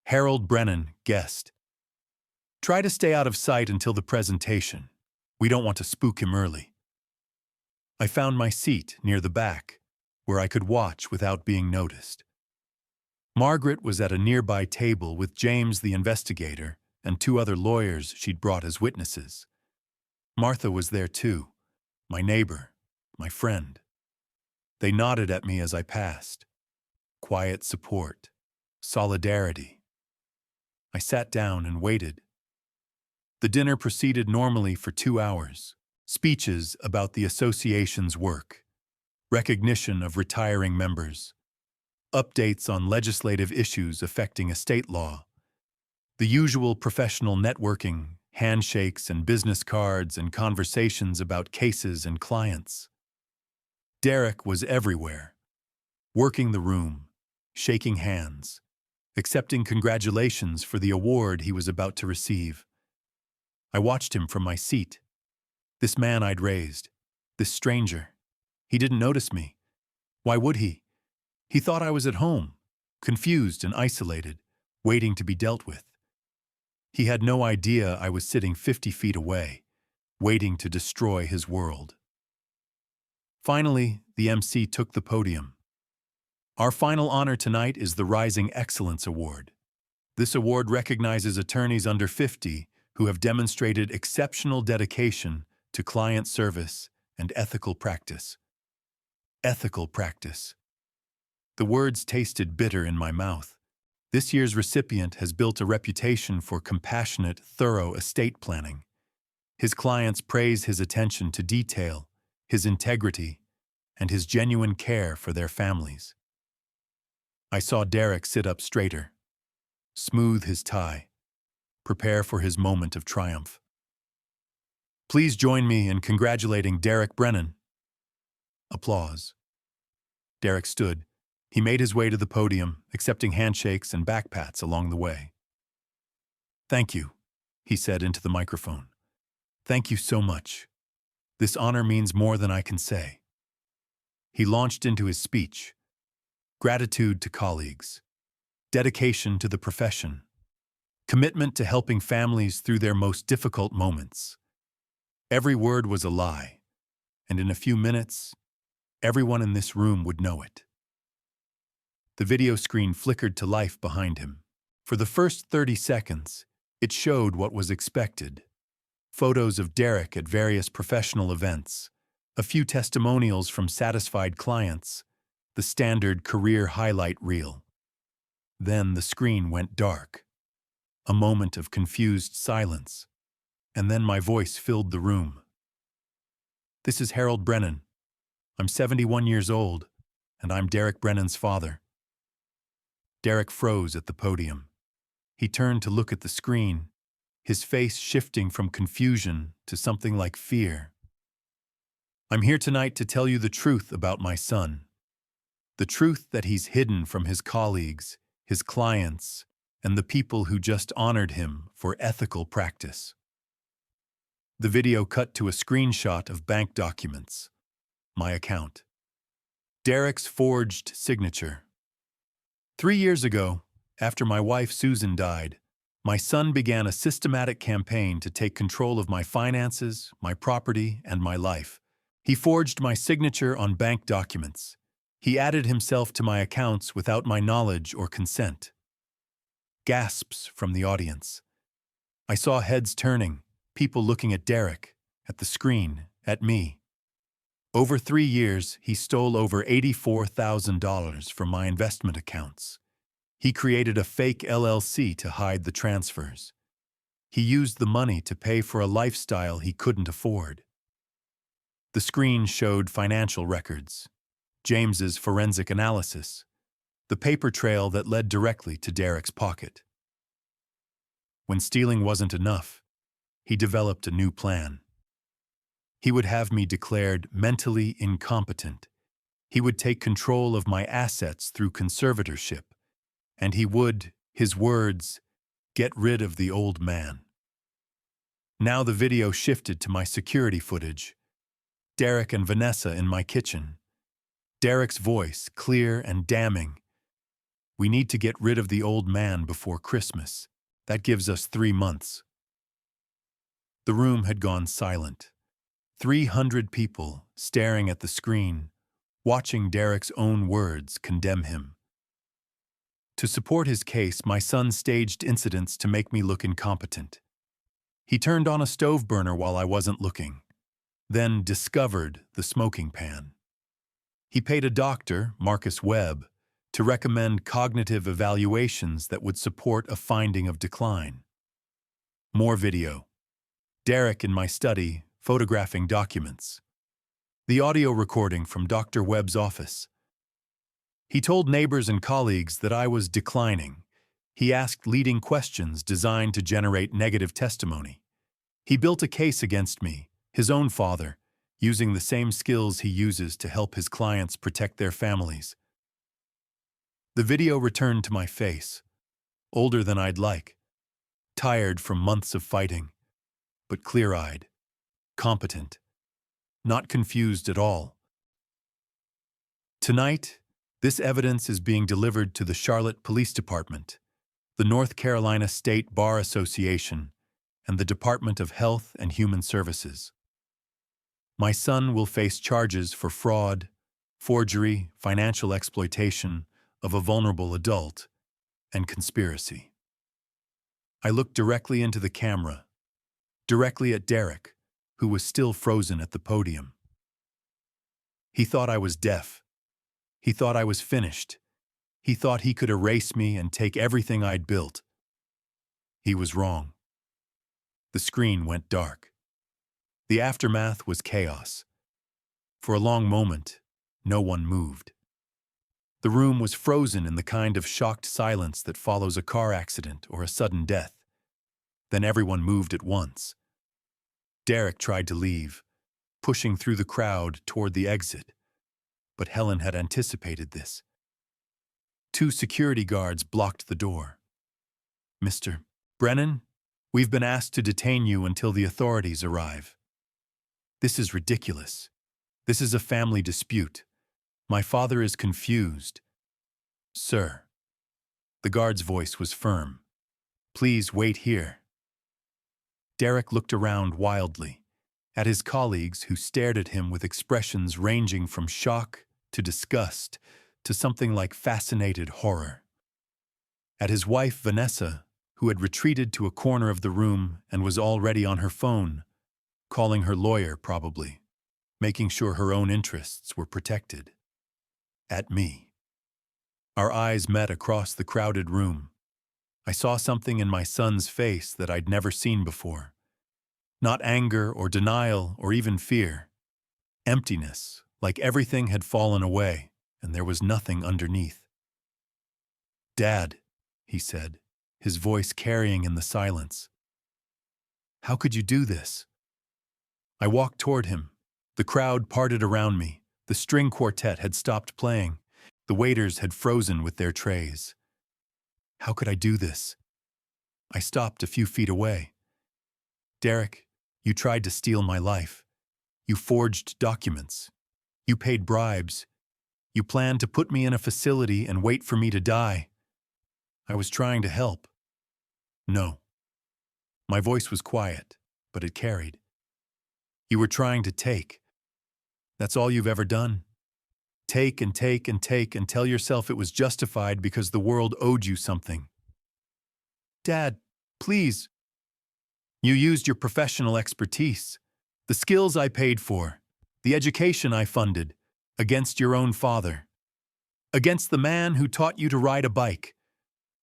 Harold Brennan, guest. "Try to stay out of sight until the presentation. We don't want to spook him early." I found my seat near the back, where I could watch without being noticed. Margaret was at a nearby table with James the investigator and 2 other lawyers she'd brought as witnesses. Martha was there too, my neighbor, my friend. They nodded at me as I passed. Quiet support, solidarity. I sat down and waited. The dinner proceeded normally for 2 hours. Speeches about the association's work, recognition of retiring members, updates on legislative issues affecting estate law, the usual professional networking, handshakes and business cards and conversations about cases and clients. Derek was everywhere, working the room, shaking hands, accepting congratulations for the award he was about to receive. I watched him from my seat. This man I'd raised, this stranger, he didn't notice me. Why would he? He thought I was at home, confused and isolated, waiting to be dealt with. He had no idea I was sitting 50 feet away, waiting to destroy his world. Finally, the MC took the podium. "Our final honor tonight is the Rising Excellence Award. This award recognizes attorneys under 50 who have demonstrated exceptional dedication to client service and ethical practice." Ethical practice. The words tasted bitter in my mouth. This year's recipient has built a reputation for compassionate, thorough estate planning. His clients praise his attention to detail, his integrity, and his genuine care for their families. I saw Derek sit up straighter, smooth his tie, prepare for his moment of triumph. "Please join me in congratulating Derek Brennan." Applause. Derek stood. He made his way to the podium, accepting handshakes and backpats along the way. "Thank you," he said into the microphone. "Thank you so much. This honor means more than I can say." He launched into his speech. Gratitude to colleagues. Dedication to the profession. Commitment to helping families through their most difficult moments. Every word was a lie, and in a few minutes, everyone in this room would know it. The video screen flickered to life behind him. For the first 30 seconds, it showed what was expected. Photos of Derek at various professional events, a few testimonials from satisfied clients, the standard career highlight reel. Then the screen went dark. A moment of confused silence, and then my voice filled the room. "This is Harold Brennan. I'm 71 years old, and I'm Derek Brennan's father." Derek froze at the podium. He turned to look at the screen, his face shifting from confusion to something like fear. "I'm here tonight to tell you the truth about my son. The truth that he's hidden from his colleagues, his clients, and the people who just honored him for ethical practice. The video cut to a screenshot of bank documents. My account. Derek's forged signature. 3 years ago, after my wife Susan died, my son began a systematic campaign to take control of my finances, my property, and my life. He forged my signature on bank documents. He added himself to my accounts without my knowledge or consent. Gasps from the audience. I saw heads turning, people looking at Derek, at the screen, at me. Over 3 years, he stole over $84,000 from my investment accounts. He created a fake LLC to hide the transfers. He used the money to pay for a lifestyle he couldn't afford. The screen showed financial records, James's forensic analysis, the paper trail that led directly to Derek's pocket. When stealing wasn't enough, he developed a new plan. He would have me declared mentally incompetent. He would take control of my assets through conservatorship, and he would, his words, get rid of the old man. Now the video shifted to my security footage. Derek and Vanessa in my kitchen. Derek's voice, clear and damning. We need to get rid of the old man before Christmas. That gives us 3 months. The room had gone silent. 300 people staring at the screen, watching Derek's own words condemn him. To support his case, my son staged incidents to make me look incompetent. He turned on a stove burner while I wasn't looking, then discovered the smoking pan. He paid a doctor, Marcus Webb, to recommend cognitive evaluations that would support a finding of decline. More video. Derek in my study, photographing documents. The audio recording from Dr. Webb's office. He told neighbors and colleagues that I was declining. He asked leading questions designed to generate negative testimony. He built a case against me, his own father, using the same skills he uses to help his clients protect their families. The video returned to my face, older than I'd like, tired from months of fighting, but clear-eyed, competent, not confused at all. Tonight, this evidence is being delivered to the Charlotte Police Department, the North Carolina State Bar Association, and the Department of Health and Human Services. My son will face charges for fraud, forgery, financial exploitation of a vulnerable adult, and conspiracy. I looked directly into the camera, directly at Derek, who was still frozen at the podium. He thought I was deaf. He thought I was finished. He thought he could erase me and take everything I'd built. He was wrong. The screen went dark. The aftermath was chaos. For a long moment, no one moved. The room was frozen in the kind of shocked silence that follows a car accident or a sudden death. Then everyone moved at once. Derek tried to leave, pushing through the crowd toward the exit. But Helen had anticipated this. 2 security guards blocked the door. "Mr. Brennan, we've been asked to detain you until the authorities arrive." "This is ridiculous. This is a family dispute. My father is confused." "Sir." The guard's voice was firm. "Please wait here." Derek looked around wildly, at his colleagues who stared at him with expressions ranging from shock to disgust to something like fascinated horror. At his wife Vanessa, who had retreated to a corner of the room and was already on her phone, calling her lawyer probably, making sure her own interests were protected. At me. Our eyes met across the crowded room. I saw something in my son's face that I'd never seen before. Not anger or denial or even fear. Emptiness, like everything had fallen away and there was nothing underneath. "Dad," he said, his voice carrying in the silence. "How could you do this?" I walked toward him. The crowd parted around me. The string quartet had stopped playing. The waiters had frozen with their trays. How could I do this? I stopped a few feet away. Derek, you tried to steal my life. You forged documents. You paid bribes. You planned to put me in a facility and wait for me to die. I was trying to help. No. My voice was quiet, but it carried. You were trying to take. That's all you've ever done. Take and take and take and tell yourself it was justified because the world owed you something. Dad, please. You used your professional expertise, the skills I paid for, the education I funded, against your own father. Against the man who taught you to ride a bike,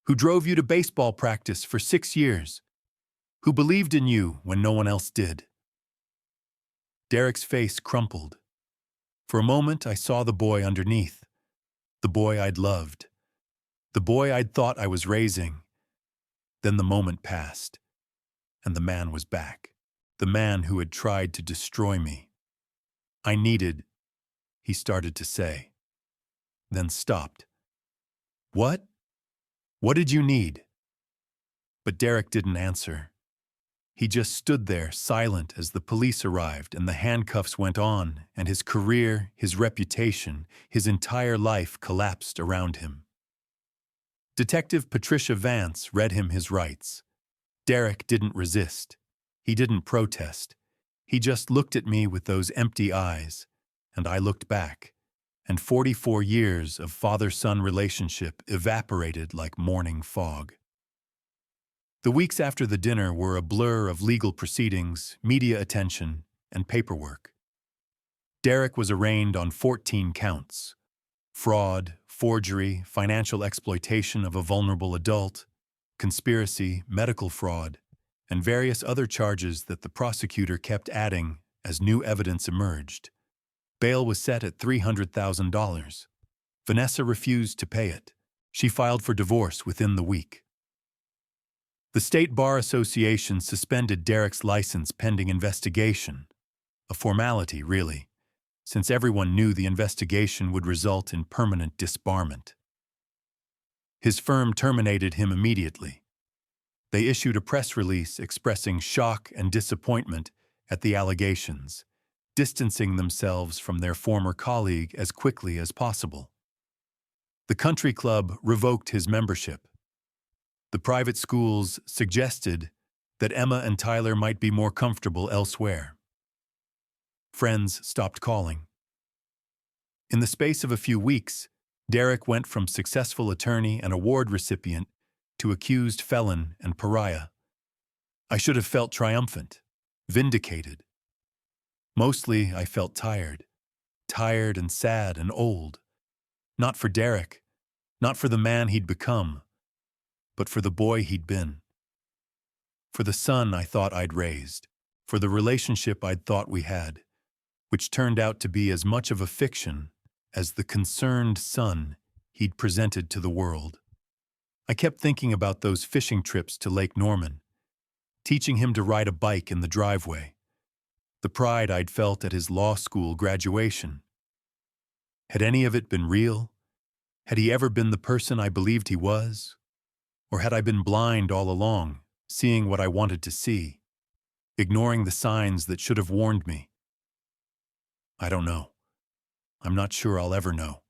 who drove you to baseball practice for 6 years, who believed in you when no one else did. Derek's face crumpled. For a moment, I saw the boy underneath, the boy I'd loved, the boy I'd thought I was raising. Then the moment passed, and the man was back, the man who had tried to destroy me. I needed, he started to say, then stopped. What? What did you need? But Derek didn't answer. He just stood there, silent, as the police arrived and the handcuffs went on, and his career, his reputation, his entire life collapsed around him. Detective Patricia Vance read him his rights. Derek didn't resist. He didn't protest. He just looked at me with those empty eyes, and I looked back, and 44 years of father-son relationship evaporated like morning fog. The weeks after the dinner were a blur of legal proceedings, media attention, and paperwork. Derek was arraigned on 14 counts: fraud, forgery, financial exploitation of a vulnerable adult, conspiracy, medical fraud, and various other charges that the prosecutor kept adding as new evidence emerged. Bail was set at $300,000. Vanessa refused to pay it. She filed for divorce within the week. The State Bar Association suspended Derek's license pending investigation. A formality, really, since everyone knew the investigation would result in permanent disbarment. His firm terminated him immediately. They issued a press release expressing shock and disappointment at the allegations, distancing themselves from their former colleague as quickly as possible. The country club revoked his membership. The private schools suggested that Emma and Tyler might be more comfortable elsewhere. Friends stopped calling. In the space of a few weeks, Derek went from successful attorney and award recipient to accused felon and pariah. I should have felt triumphant, vindicated. Mostly, I felt tired and sad and old. Not for Derek, not for the man he'd become, but for the boy he'd been. For the son I thought I'd raised, for the relationship I'd thought we had, which turned out to be as much of a fiction as the concerned son he'd presented to the world. I kept thinking about those fishing trips to Lake Norman, teaching him to ride a bike in the driveway, the pride I'd felt at his law school graduation. Had any of it been real? Had he ever been the person I believed he was? Or had I been blind all along, seeing what I wanted to see, ignoring the signs that should have warned me? I don't know. I'm not sure I'll ever know.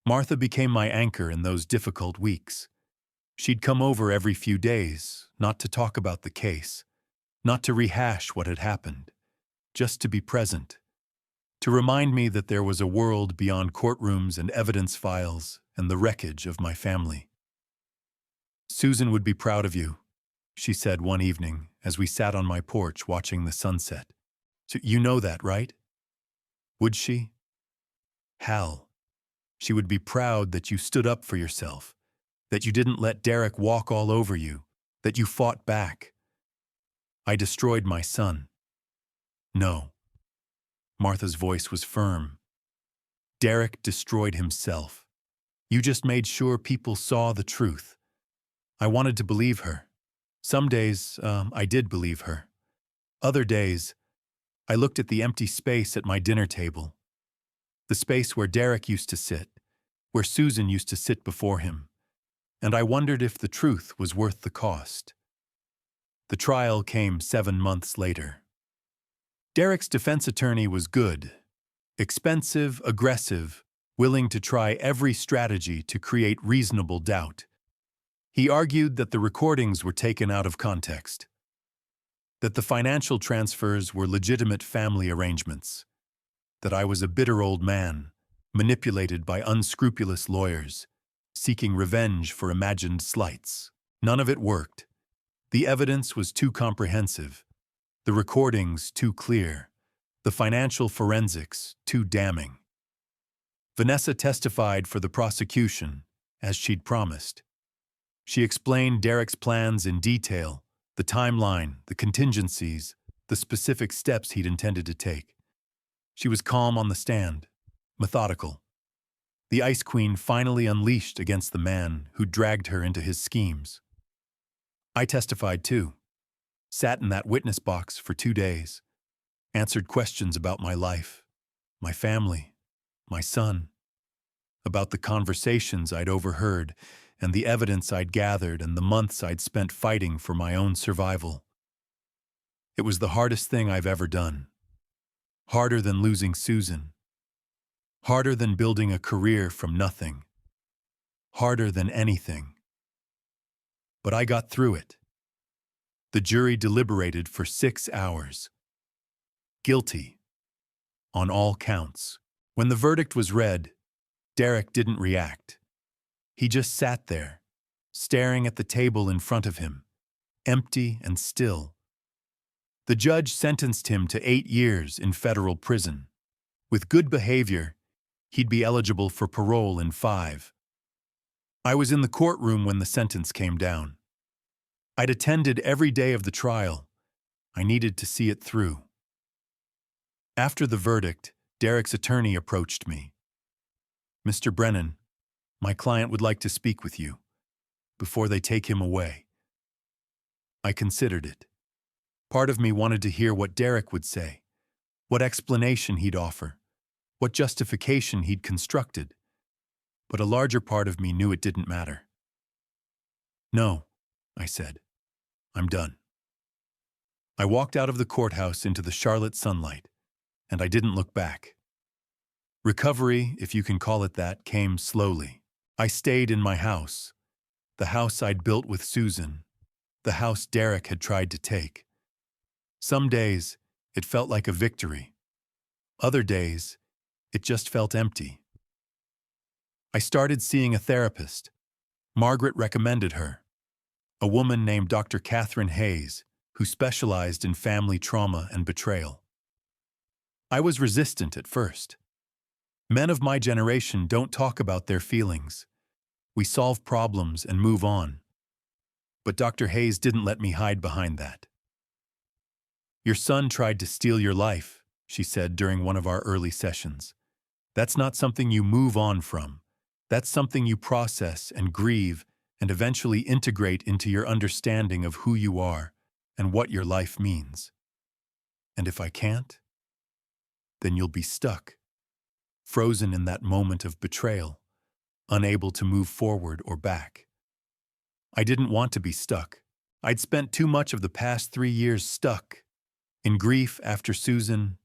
Martha became my anchor in those difficult weeks. She'd come over every few days, not to talk about the case, not to rehash what had happened, just to be present, to remind me that there was a world beyond courtrooms and evidence files and the wreckage of my family. Susan would be proud of you, she said one evening as we sat on my porch watching the sunset. So you know that, right? Would she? Hal, she would be proud that you stood up for yourself, that you didn't let Derek walk all over you, that you fought back. I destroyed my son. No. Martha's voice was firm. Derek destroyed himself. You just made sure people saw the truth. I wanted to believe her. Some days, I did believe her. Other days, I looked at the empty space at my dinner table. The space where Derek used to sit, where Susan used to sit before him. and I wondered if the truth was worth the cost. The trial came 7 months later. Derek's defense attorney was good, expensive, aggressive, willing to try every strategy to create reasonable doubt. He argued that the recordings were taken out of context, that the financial transfers were legitimate family arrangements, that I was a bitter old man, manipulated by unscrupulous lawyers, seeking revenge for imagined slights. None of it worked. The evidence was too comprehensive, the recordings too clear, the financial forensics too damning. Vanessa testified for the prosecution, as she'd promised. She explained Derek's plans in detail, the timeline, the contingencies, the specific steps he'd intended to take. She was calm on the stand, methodical. The Ice Queen finally unleashed against the man who dragged her into his schemes. I testified too. Sat in that witness box for 2 days. Answered questions about my life, my family, my son, about the conversations I'd overheard and the evidence I'd gathered and the months I'd spent fighting for my own survival. It was the hardest thing I've ever done. Harder than losing Susan. Harder than building a career from nothing. Harder than anything. But I got through it. The jury deliberated for 6 hours. Guilty. On all counts. When the verdict was read, Derek didn't react. He just sat there, staring at the table in front of him, empty and still. The judge sentenced him to 8 years in federal prison. With good behavior, he'd be eligible for parole in 5. I was in the courtroom when the sentence came down. I'd attended every day of the trial. I needed to see it through. After the verdict, Derek's attorney approached me. "Mr. Brennan, my client would like to speak with you before they take him away." I considered it. Part of me wanted to hear what Derek would say, what explanation he'd offer, what justification he'd constructed, but a larger part of me knew it didn't matter. "No," I said. "I'm done." I walked out of the courthouse into the Charlotte sunlight, and I didn't look back. Recovery, if you can call it that, came slowly. I stayed in my house, the house I'd built with Susan, the house Derek had tried to take. Some days, it felt like a victory. Other days, it just felt empty. I started seeing a therapist. Margaret recommended her, a woman named Dr. Catherine Hayes, who specialized in family trauma and betrayal. I was resistant at first. Men of my generation don't talk about their feelings. We solve problems and move on. But Dr. Hayes didn't let me hide behind that. "Your son tried to steal your life," she said during one of our early sessions. "That's not something you move on from. That's something you process and grieve and eventually integrate into your understanding of who you are and what your life means. And if I can't, then you'll be stuck, frozen in that moment of betrayal, unable to move forward or back." I didn't want to be stuck. I'd spent too much of the past 3 years stuck, in grief after Susan,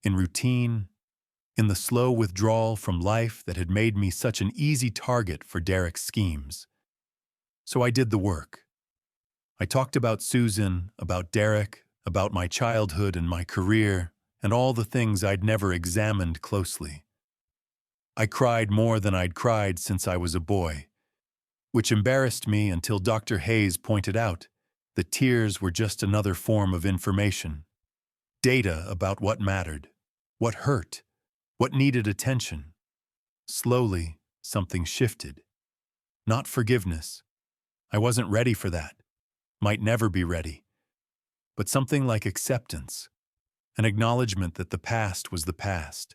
in routine, in the slow withdrawal from life that had made me such an easy target for Derek's schemes. So I did the work. I talked about Susan, about Derek, about my childhood and my career, and all the things I'd never examined closely. I cried more than I'd cried since I was a boy, which embarrassed me until Dr. Hayes pointed out that tears were just another form of information, data about what mattered, what hurt, what needed attention. Slowly, something shifted. Not forgiveness. I wasn't ready for that. Might never be ready. But something like acceptance. An acknowledgement that the past was the past.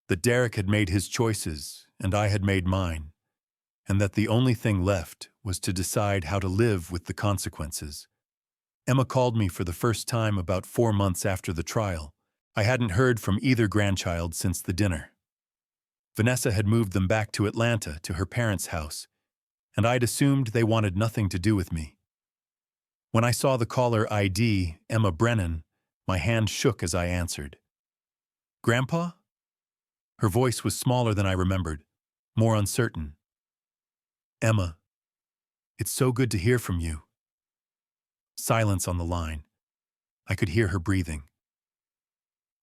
That Derek had made his choices and I had made mine. And that the only thing left was to decide how to live with the consequences. Emma called me for the first time about 4 months after the trial. I hadn't heard from either grandchild since the dinner. Vanessa had moved them back to Atlanta to her parents' house, and I'd assumed they wanted nothing to do with me. When I saw the caller ID, Emma Brennan, my hand shook as I answered. Grandpa? Her voice was smaller than I remembered, more uncertain. Emma, it's so good to hear from you. Silence on the line. I could hear her breathing.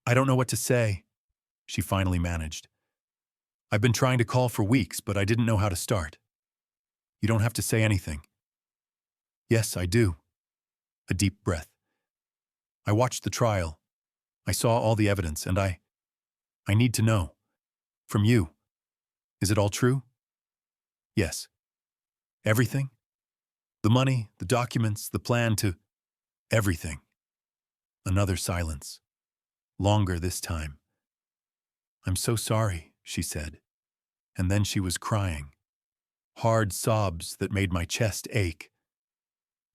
I don't know what to say, she finally managed. I've been trying to call for weeks, but I didn't know how to start. You don't have to say anything. Yes, I do. A deep breath. I watched the trial. I saw all the evidence, and I need to know. From you. Is it all true? Yes. Everything? The money, the documents, the plan to... everything. Another silence. Longer this time. I'm so sorry, she said. And then she was crying. Hard sobs that made my chest ache.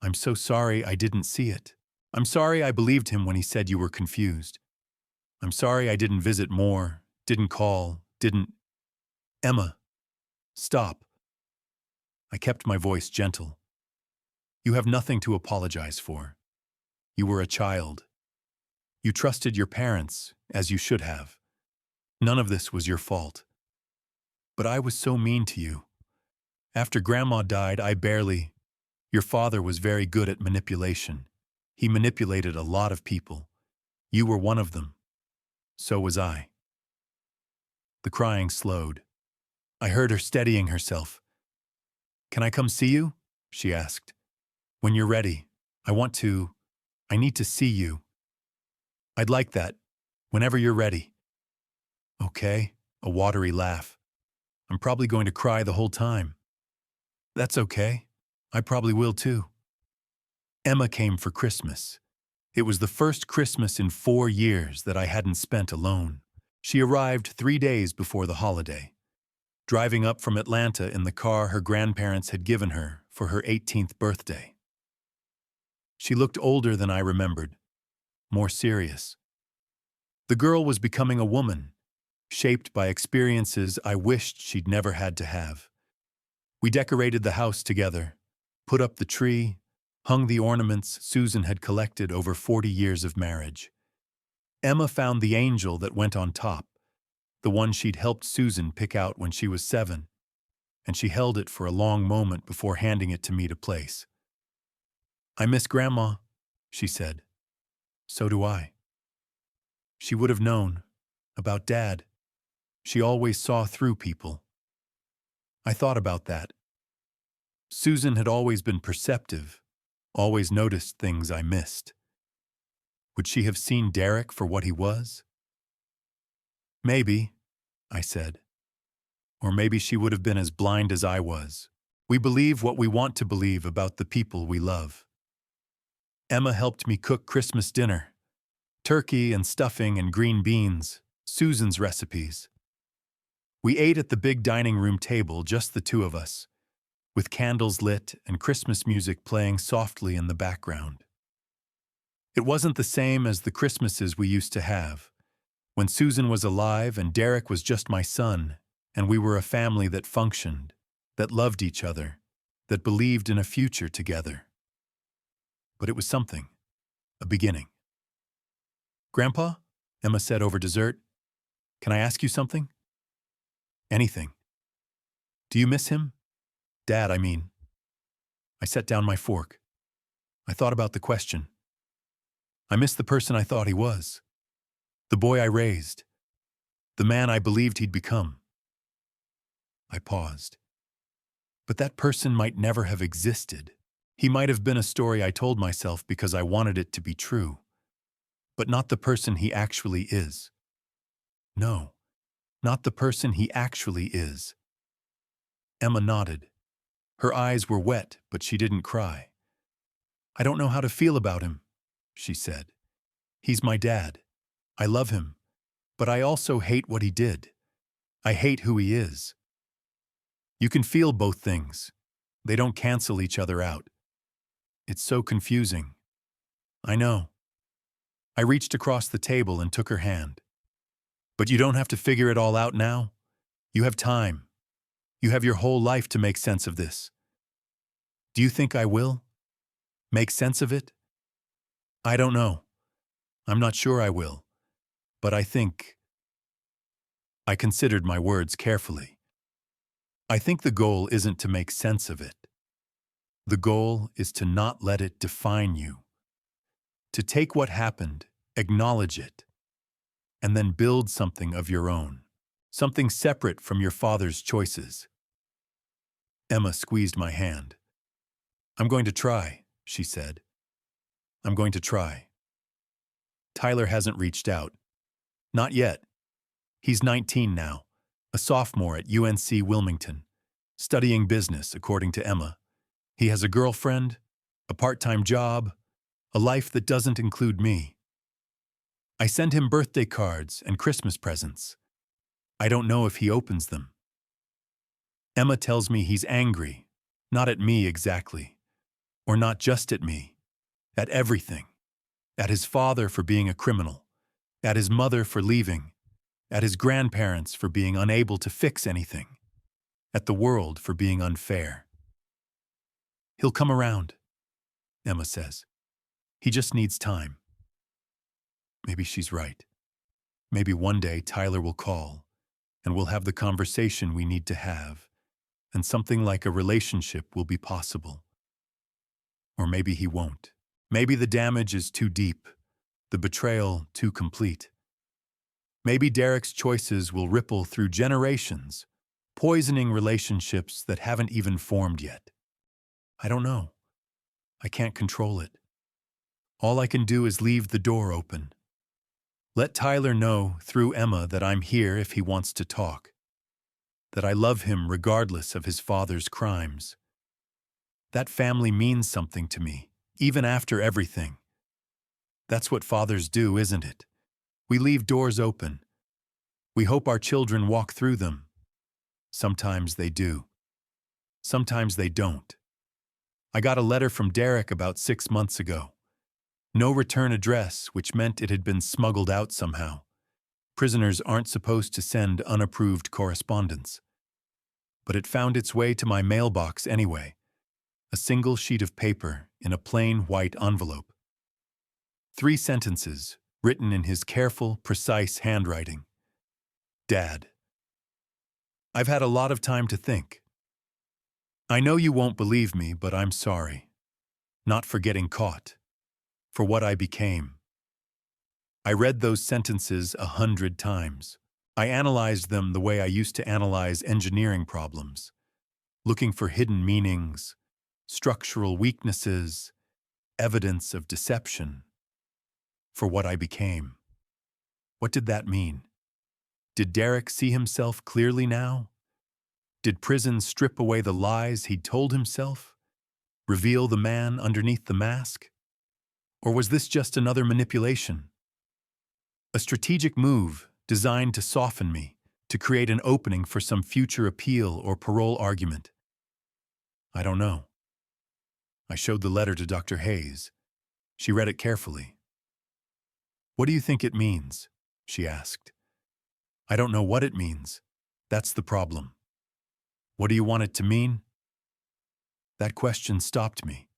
I'm so sorry I didn't see it. I'm sorry I believed him when he said you were confused. I'm sorry I didn't visit more, didn't call, didn't... Emma, stop. I kept my voice gentle. You have nothing to apologize for. You were a child. You trusted your parents, as you should have. None of this was your fault. But I was so mean to you. After Grandma died, Your father was very good at manipulation. He manipulated a lot of people. You were one of them. So was I. The crying slowed. I heard her steadying herself. Can I come see you? She asked. When you're ready. I need to see you. I'd like that. Whenever you're ready. Okay, a watery laugh. I'm probably going to cry the whole time. That's okay. I probably will too. Emma came for Christmas. It was the first Christmas in 4 years that I hadn't spent alone. She arrived 3 days before the holiday, driving up from Atlanta in the car her grandparents had given her for her 18th birthday. She looked older than I remembered, more serious. The girl was becoming a woman, shaped by experiences I wished she'd never had to have. We decorated the house together, put up the tree, hung the ornaments Susan had collected over 40 years of marriage. Emma found the angel that went on top, the one she'd helped Susan pick out when she was 7, and she held it for a long moment before handing it to me to place. I miss Grandma, she said. So do I. She would have known. About Dad. She always saw through people. I thought about that. Susan had always been perceptive, always noticed things I missed. Would she have seen Derek for what he was? Maybe, I said. Or maybe she would have been as blind as I was. We believe what we want to believe about the people we love. Emma helped me cook Christmas dinner. Turkey and stuffing and green beans, Susan's recipes. We ate at the big dining room table, just the two of us, with candles lit and Christmas music playing softly in the background. It wasn't the same as the Christmases we used to have, when Susan was alive and Derek was just my son, and we were a family that functioned, that loved each other, that believed in a future together. But it was something, a beginning. Grandpa, Emma said over dessert, can I ask you something? Anything. Do you miss him? Dad, I mean. I set down my fork. I thought about the question. I miss the person I thought he was. The boy I raised. The man I believed he'd become. I paused. But that person might never have existed. He might have been a story I told myself because I wanted it to be true. But not the person he actually is. No, not the person he actually is. Emma nodded. Her eyes were wet, but she didn't cry. I don't know how to feel about him, she said. He's my dad. I love him, but I also hate what he did. I hate who he is. You can feel both things. They don't cancel each other out. It's so confusing. I know. I reached across the table and took her hand. But you don't have to figure it all out now. You have time. You have your whole life to make sense of this. Do you think I will? Make sense of it? I don't know. I'm not sure I will. But I think. I considered my words carefully. I think the goal isn't to make sense of it. The goal is to not let it define you. To take what happened, acknowledge it, and then build something of your own. Something separate from your father's choices. Emma squeezed my hand. I'm going to try, she said. I'm going to try. Tyler hasn't reached out. Not yet. He's 19 now, a sophomore at UNC Wilmington, studying business, according to Emma. He has a girlfriend, a part-time job, a life that doesn't include me. I send him birthday cards and Christmas presents. I don't know if he opens them. Emma tells me he's angry, not at me exactly, or not just at me, at everything. At his father for being a criminal, at his mother for leaving, at his grandparents for being unable to fix anything, at the world for being unfair. He'll come around, Emma says. He just needs time. Maybe she's right. Maybe one day Tyler will call, and we'll have the conversation we need to have, and something like a relationship will be possible. Or maybe he won't. Maybe the damage is too deep, the betrayal too complete. Maybe Derek's choices will ripple through generations, poisoning relationships that haven't even formed yet. I don't know. I can't control it. All I can do is leave the door open. Let Tyler know through Emma that I'm here if he wants to talk, that I love him regardless of his father's crimes. That family means something to me, even after everything. That's what fathers do, isn't it? We leave doors open. We hope our children walk through them. Sometimes they do. Sometimes they don't. I got a letter from Derek about 6 months ago. No return address, which meant it had been smuggled out somehow. Prisoners aren't supposed to send unapproved correspondence. But it found its way to my mailbox anyway. A single sheet of paper in a plain white envelope. 3 sentences, written in his careful, precise handwriting. Dad. I've had a lot of time to think. I know you won't believe me, but I'm sorry. Not for getting caught. For what I became. I read those sentences 100 times. I analyzed them the way I used to analyze engineering problems, looking for hidden meanings, structural weaknesses, evidence of deception. For what I became. What did that mean? Did Derek see himself clearly now? Did prison strip away the lies he'd told himself? Reveal the man underneath the mask? Or was this just another manipulation? A strategic move designed to soften me, to create an opening for some future appeal or parole argument? I don't know. I showed the letter to Dr. Hayes. She read it carefully. What do you think it means? She asked. I don't know what it means. That's the problem. What do you want it to mean? That question stopped me.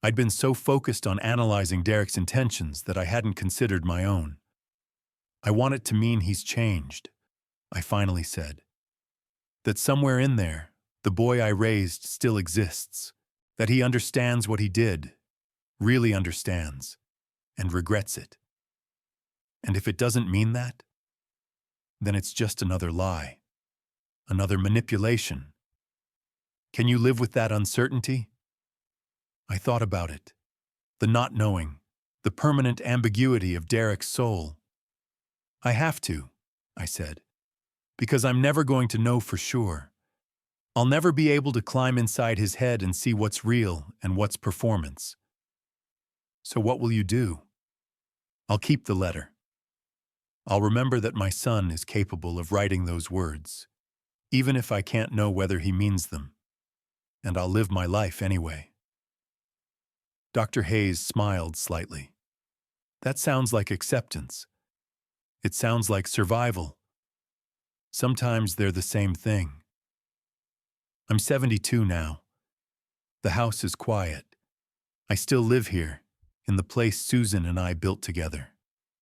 I'd been so focused on analyzing Derek's intentions that I hadn't considered my own. I want it to mean he's changed, I finally said. That somewhere in there, the boy I raised still exists. That he understands what he did, really understands, and regrets it. And if it doesn't mean that, then it's just another lie, another manipulation. Can you live with that uncertainty? I thought about it. The not knowing, the permanent ambiguity of Derek's soul. I have to, I said, because I'm never going to know for sure. I'll never be able to climb inside his head and see what's real and what's performance. So what will you do? I'll keep the letter. I'll remember that my son is capable of writing those words, even if I can't know whether he means them. And I'll live my life anyway. Dr. Hayes smiled slightly. That sounds like acceptance. It sounds like survival. Sometimes they're the same thing. I'm 72 now. The house is quiet. I still live here, in the place Susan and I built together,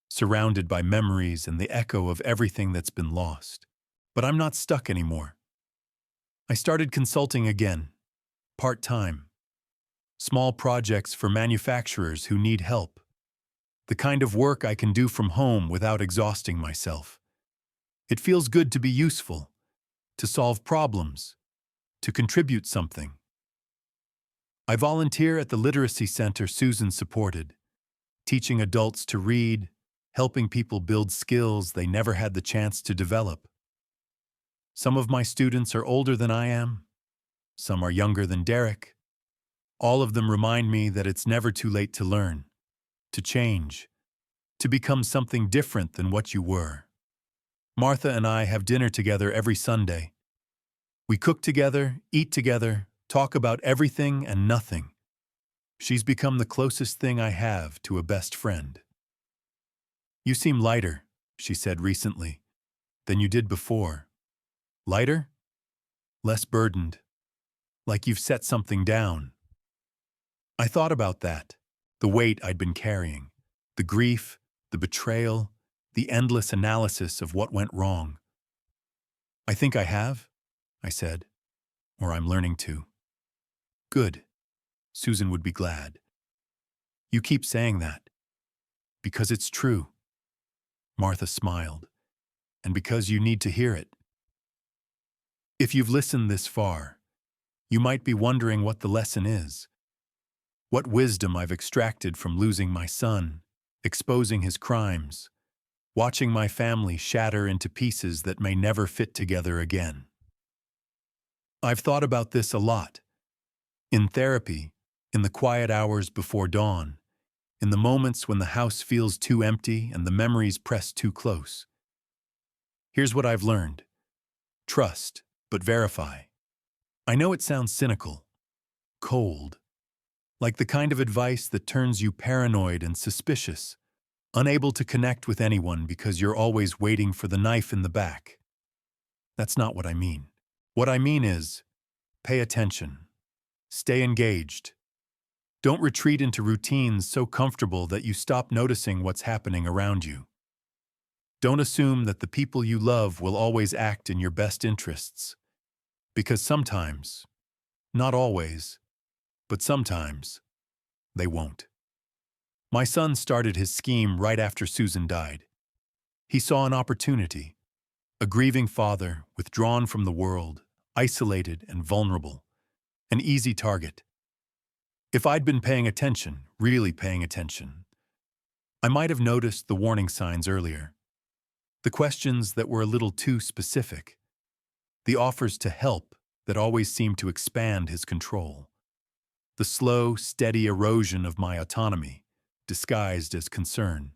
surrounded by memories and the echo of everything that's been lost. But I'm not stuck anymore. I started consulting again, part-time. Small projects for manufacturers who need help. The kind of work I can do from home without exhausting myself. It feels good to be useful, to solve problems, to contribute something. I volunteer at the literacy center Susan supported, teaching adults to read, helping people build skills they never had the chance to develop. Some of my students are older than I am. Some are younger than Derek. All of them remind me that it's never too late to learn, to change, to become something different than what you were. Martha and I have dinner together every Sunday. We cook together, eat together, talk about everything and nothing. She's become the closest thing I have to a best friend. "You seem lighter," she said recently, "than you did before." Lighter? Less burdened. Like you've set something down. I thought about that, the weight I'd been carrying, the grief, the betrayal, the endless analysis of what went wrong. "I think I have," I said, "or I'm learning to." "Good." Susan would be glad. "You keep saying that." "Because it's true." Martha smiled. "And because you need to hear it." If you've listened this far, you might be wondering what the lesson is. What wisdom I've extracted from losing my son, exposing his crimes, watching my family shatter into pieces that may never fit together again. I've thought about this a lot. In therapy, in the quiet hours before dawn, in the moments when the house feels too empty and the memories press too close. Here's what I've learned. Trust, but verify. I know it sounds cynical, cold, like the kind of advice that turns you paranoid and suspicious, unable to connect with anyone because you're always waiting for the knife in the back. That's not what I mean. What I mean is, pay attention. Stay engaged. Don't retreat into routines so comfortable that you stop noticing what's happening around you. Don't assume that the people you love will always act in your best interests. Because sometimes, not always, but sometimes, they won't. My son started his scheme right after Susan died. He saw an opportunity, a grieving father withdrawn from the world, isolated and vulnerable, an easy target. If I'd been paying attention, really paying attention, I might have noticed the warning signs earlier, the questions that were a little too specific, the offers to help that always seemed to expand his control, the slow, steady erosion of my autonomy, disguised as concern.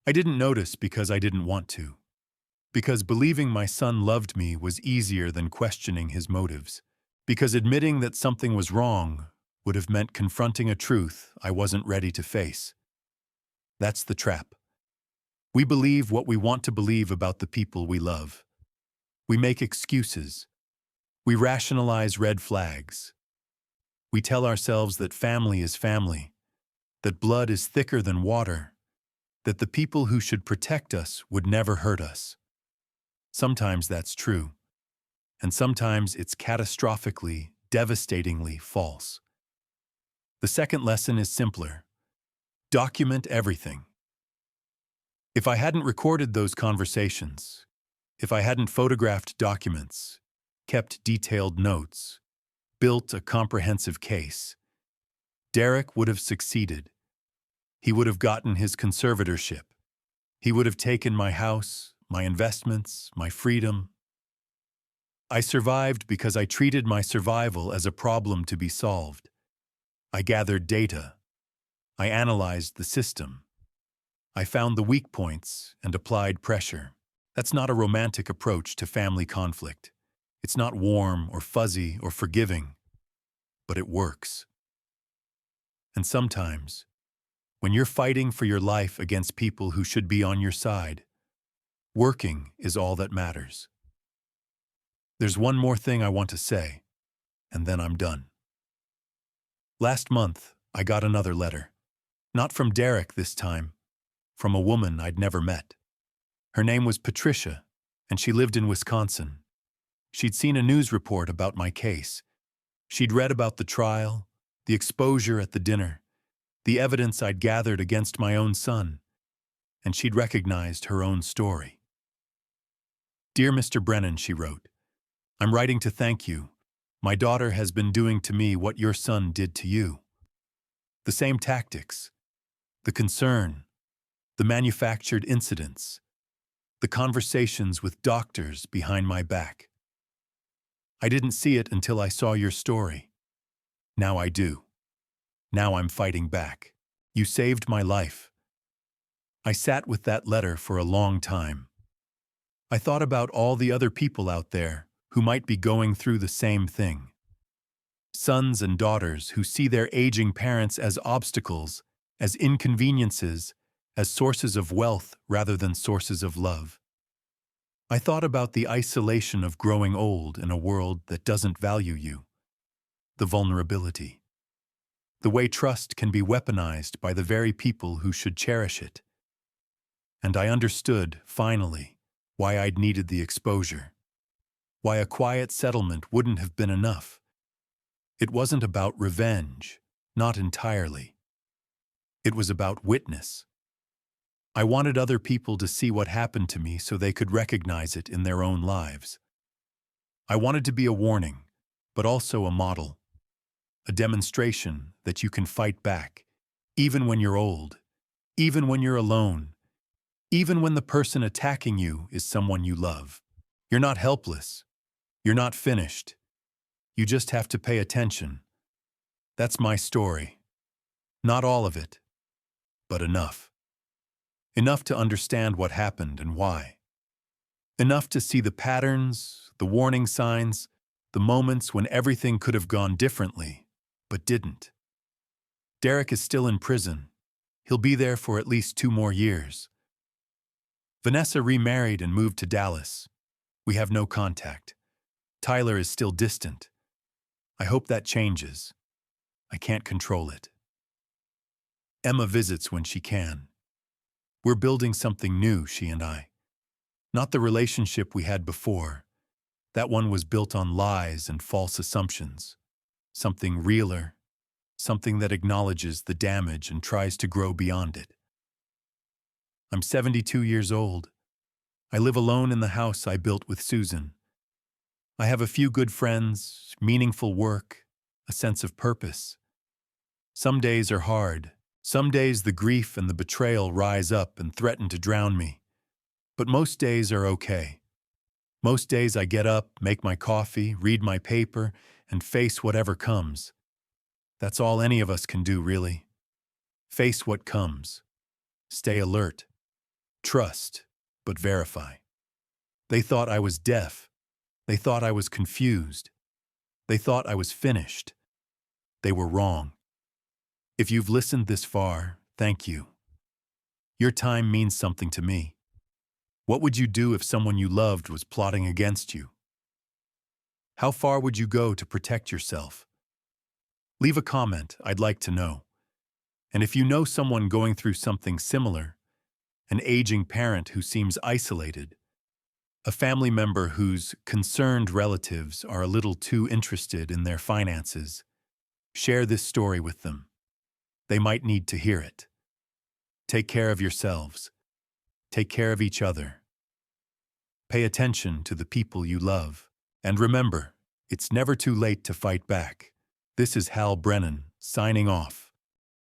I didn't notice because I didn't want to, because believing my son loved me was easier than questioning his motives, because admitting that something was wrong would have meant confronting a truth I wasn't ready to face. That's the trap. We believe what we want to believe about the people we love. We make excuses. We rationalize red flags. We tell ourselves that family is family, that blood is thicker than water, that the people who should protect us would never hurt us. Sometimes that's true, and sometimes it's catastrophically, devastatingly false. The second lesson is simpler. Document everything. If I hadn't recorded those conversations, if I hadn't photographed documents, kept detailed notes, built a comprehensive case, Derek would have succeeded. He would have gotten his conservatorship. He would have taken my house, my investments, my freedom. I survived because I treated my survival as a problem to be solved. I gathered data. I analyzed the system. I found the weak points and applied pressure. That's not a romantic approach to family conflict. It's not warm or fuzzy or forgiving, but it works. And sometimes, when you're fighting for your life against people who should be on your side, working is all that matters. There's one more thing I want to say, and then I'm done. Last month, I got another letter. Not from Derek this time, from a woman I'd never met. Her name was Patricia, and she lived in Wisconsin. She'd seen a news report about my case. She'd read about the trial, the exposure at the dinner, the evidence I'd gathered against my own son, and she'd recognized her own story. "Dear Mr. Brennan," she wrote, "I'm writing to thank you. My daughter has been doing to me what your son did to you. The same tactics, the concern, the manufactured incidents, the conversations with doctors behind my back. I didn't see it until I saw your story. Now I do. Now I'm fighting back. You saved my life." I sat with that letter for a long time. I thought about all the other people out there who might be going through the same thing. Sons and daughters who see their aging parents as obstacles, as inconveniences, as sources of wealth rather than sources of love. I thought about the isolation of growing old in a world that doesn't value you, the vulnerability, the way trust can be weaponized by the very people who should cherish it. And I understood, finally, why I'd needed the exposure, why a quiet settlement wouldn't have been enough. It wasn't about revenge, not entirely. It was about witness. I wanted other people to see what happened to me so they could recognize it in their own lives. I wanted to be a warning, but also a model, a demonstration that you can fight back, even when you're old, even when you're alone, even when the person attacking you is someone you love. You're not helpless. You're not finished. You just have to pay attention. That's my story. Not all of it, but enough. Enough to understand what happened and why. Enough to see the patterns, the warning signs, the moments when everything could have gone differently, but didn't. Derek is still in prison. He'll be there for at least 2 more years. Vanessa remarried and moved to Dallas. We have no contact. Tyler is still distant. I hope that changes. I can't control it. Emma visits when she can. We're building something new, she and I. Not the relationship we had before. That one was built on lies and false assumptions. Something realer, something that acknowledges the damage and tries to grow beyond it. I'm 72 years old. I live alone in the house I built with Susan. I have a few good friends, meaningful work, a sense of purpose. Some days are hard. Some days the grief and the betrayal rise up and threaten to drown me. But most days are okay. Most days I get up, make my coffee, read my paper, and face whatever comes. That's all any of us can do, really. Face what comes. Stay alert. Trust, but verify. They thought I was deaf. They thought I was confused. They thought I was finished. They were wrong. If you've listened this far, thank you. Your time means something to me. What would you do if someone you loved was plotting against you? How far would you go to protect yourself? Leave a comment, I'd like to know. And if you know someone going through something similar, an aging parent who seems isolated, a family member whose concerned relatives are a little too interested in their finances, share this story with them. They might need to hear it. Take care of yourselves. Take care of each other. Pay attention to the people you love. And remember, it's never too late to fight back. This is Hal Brennan, signing off.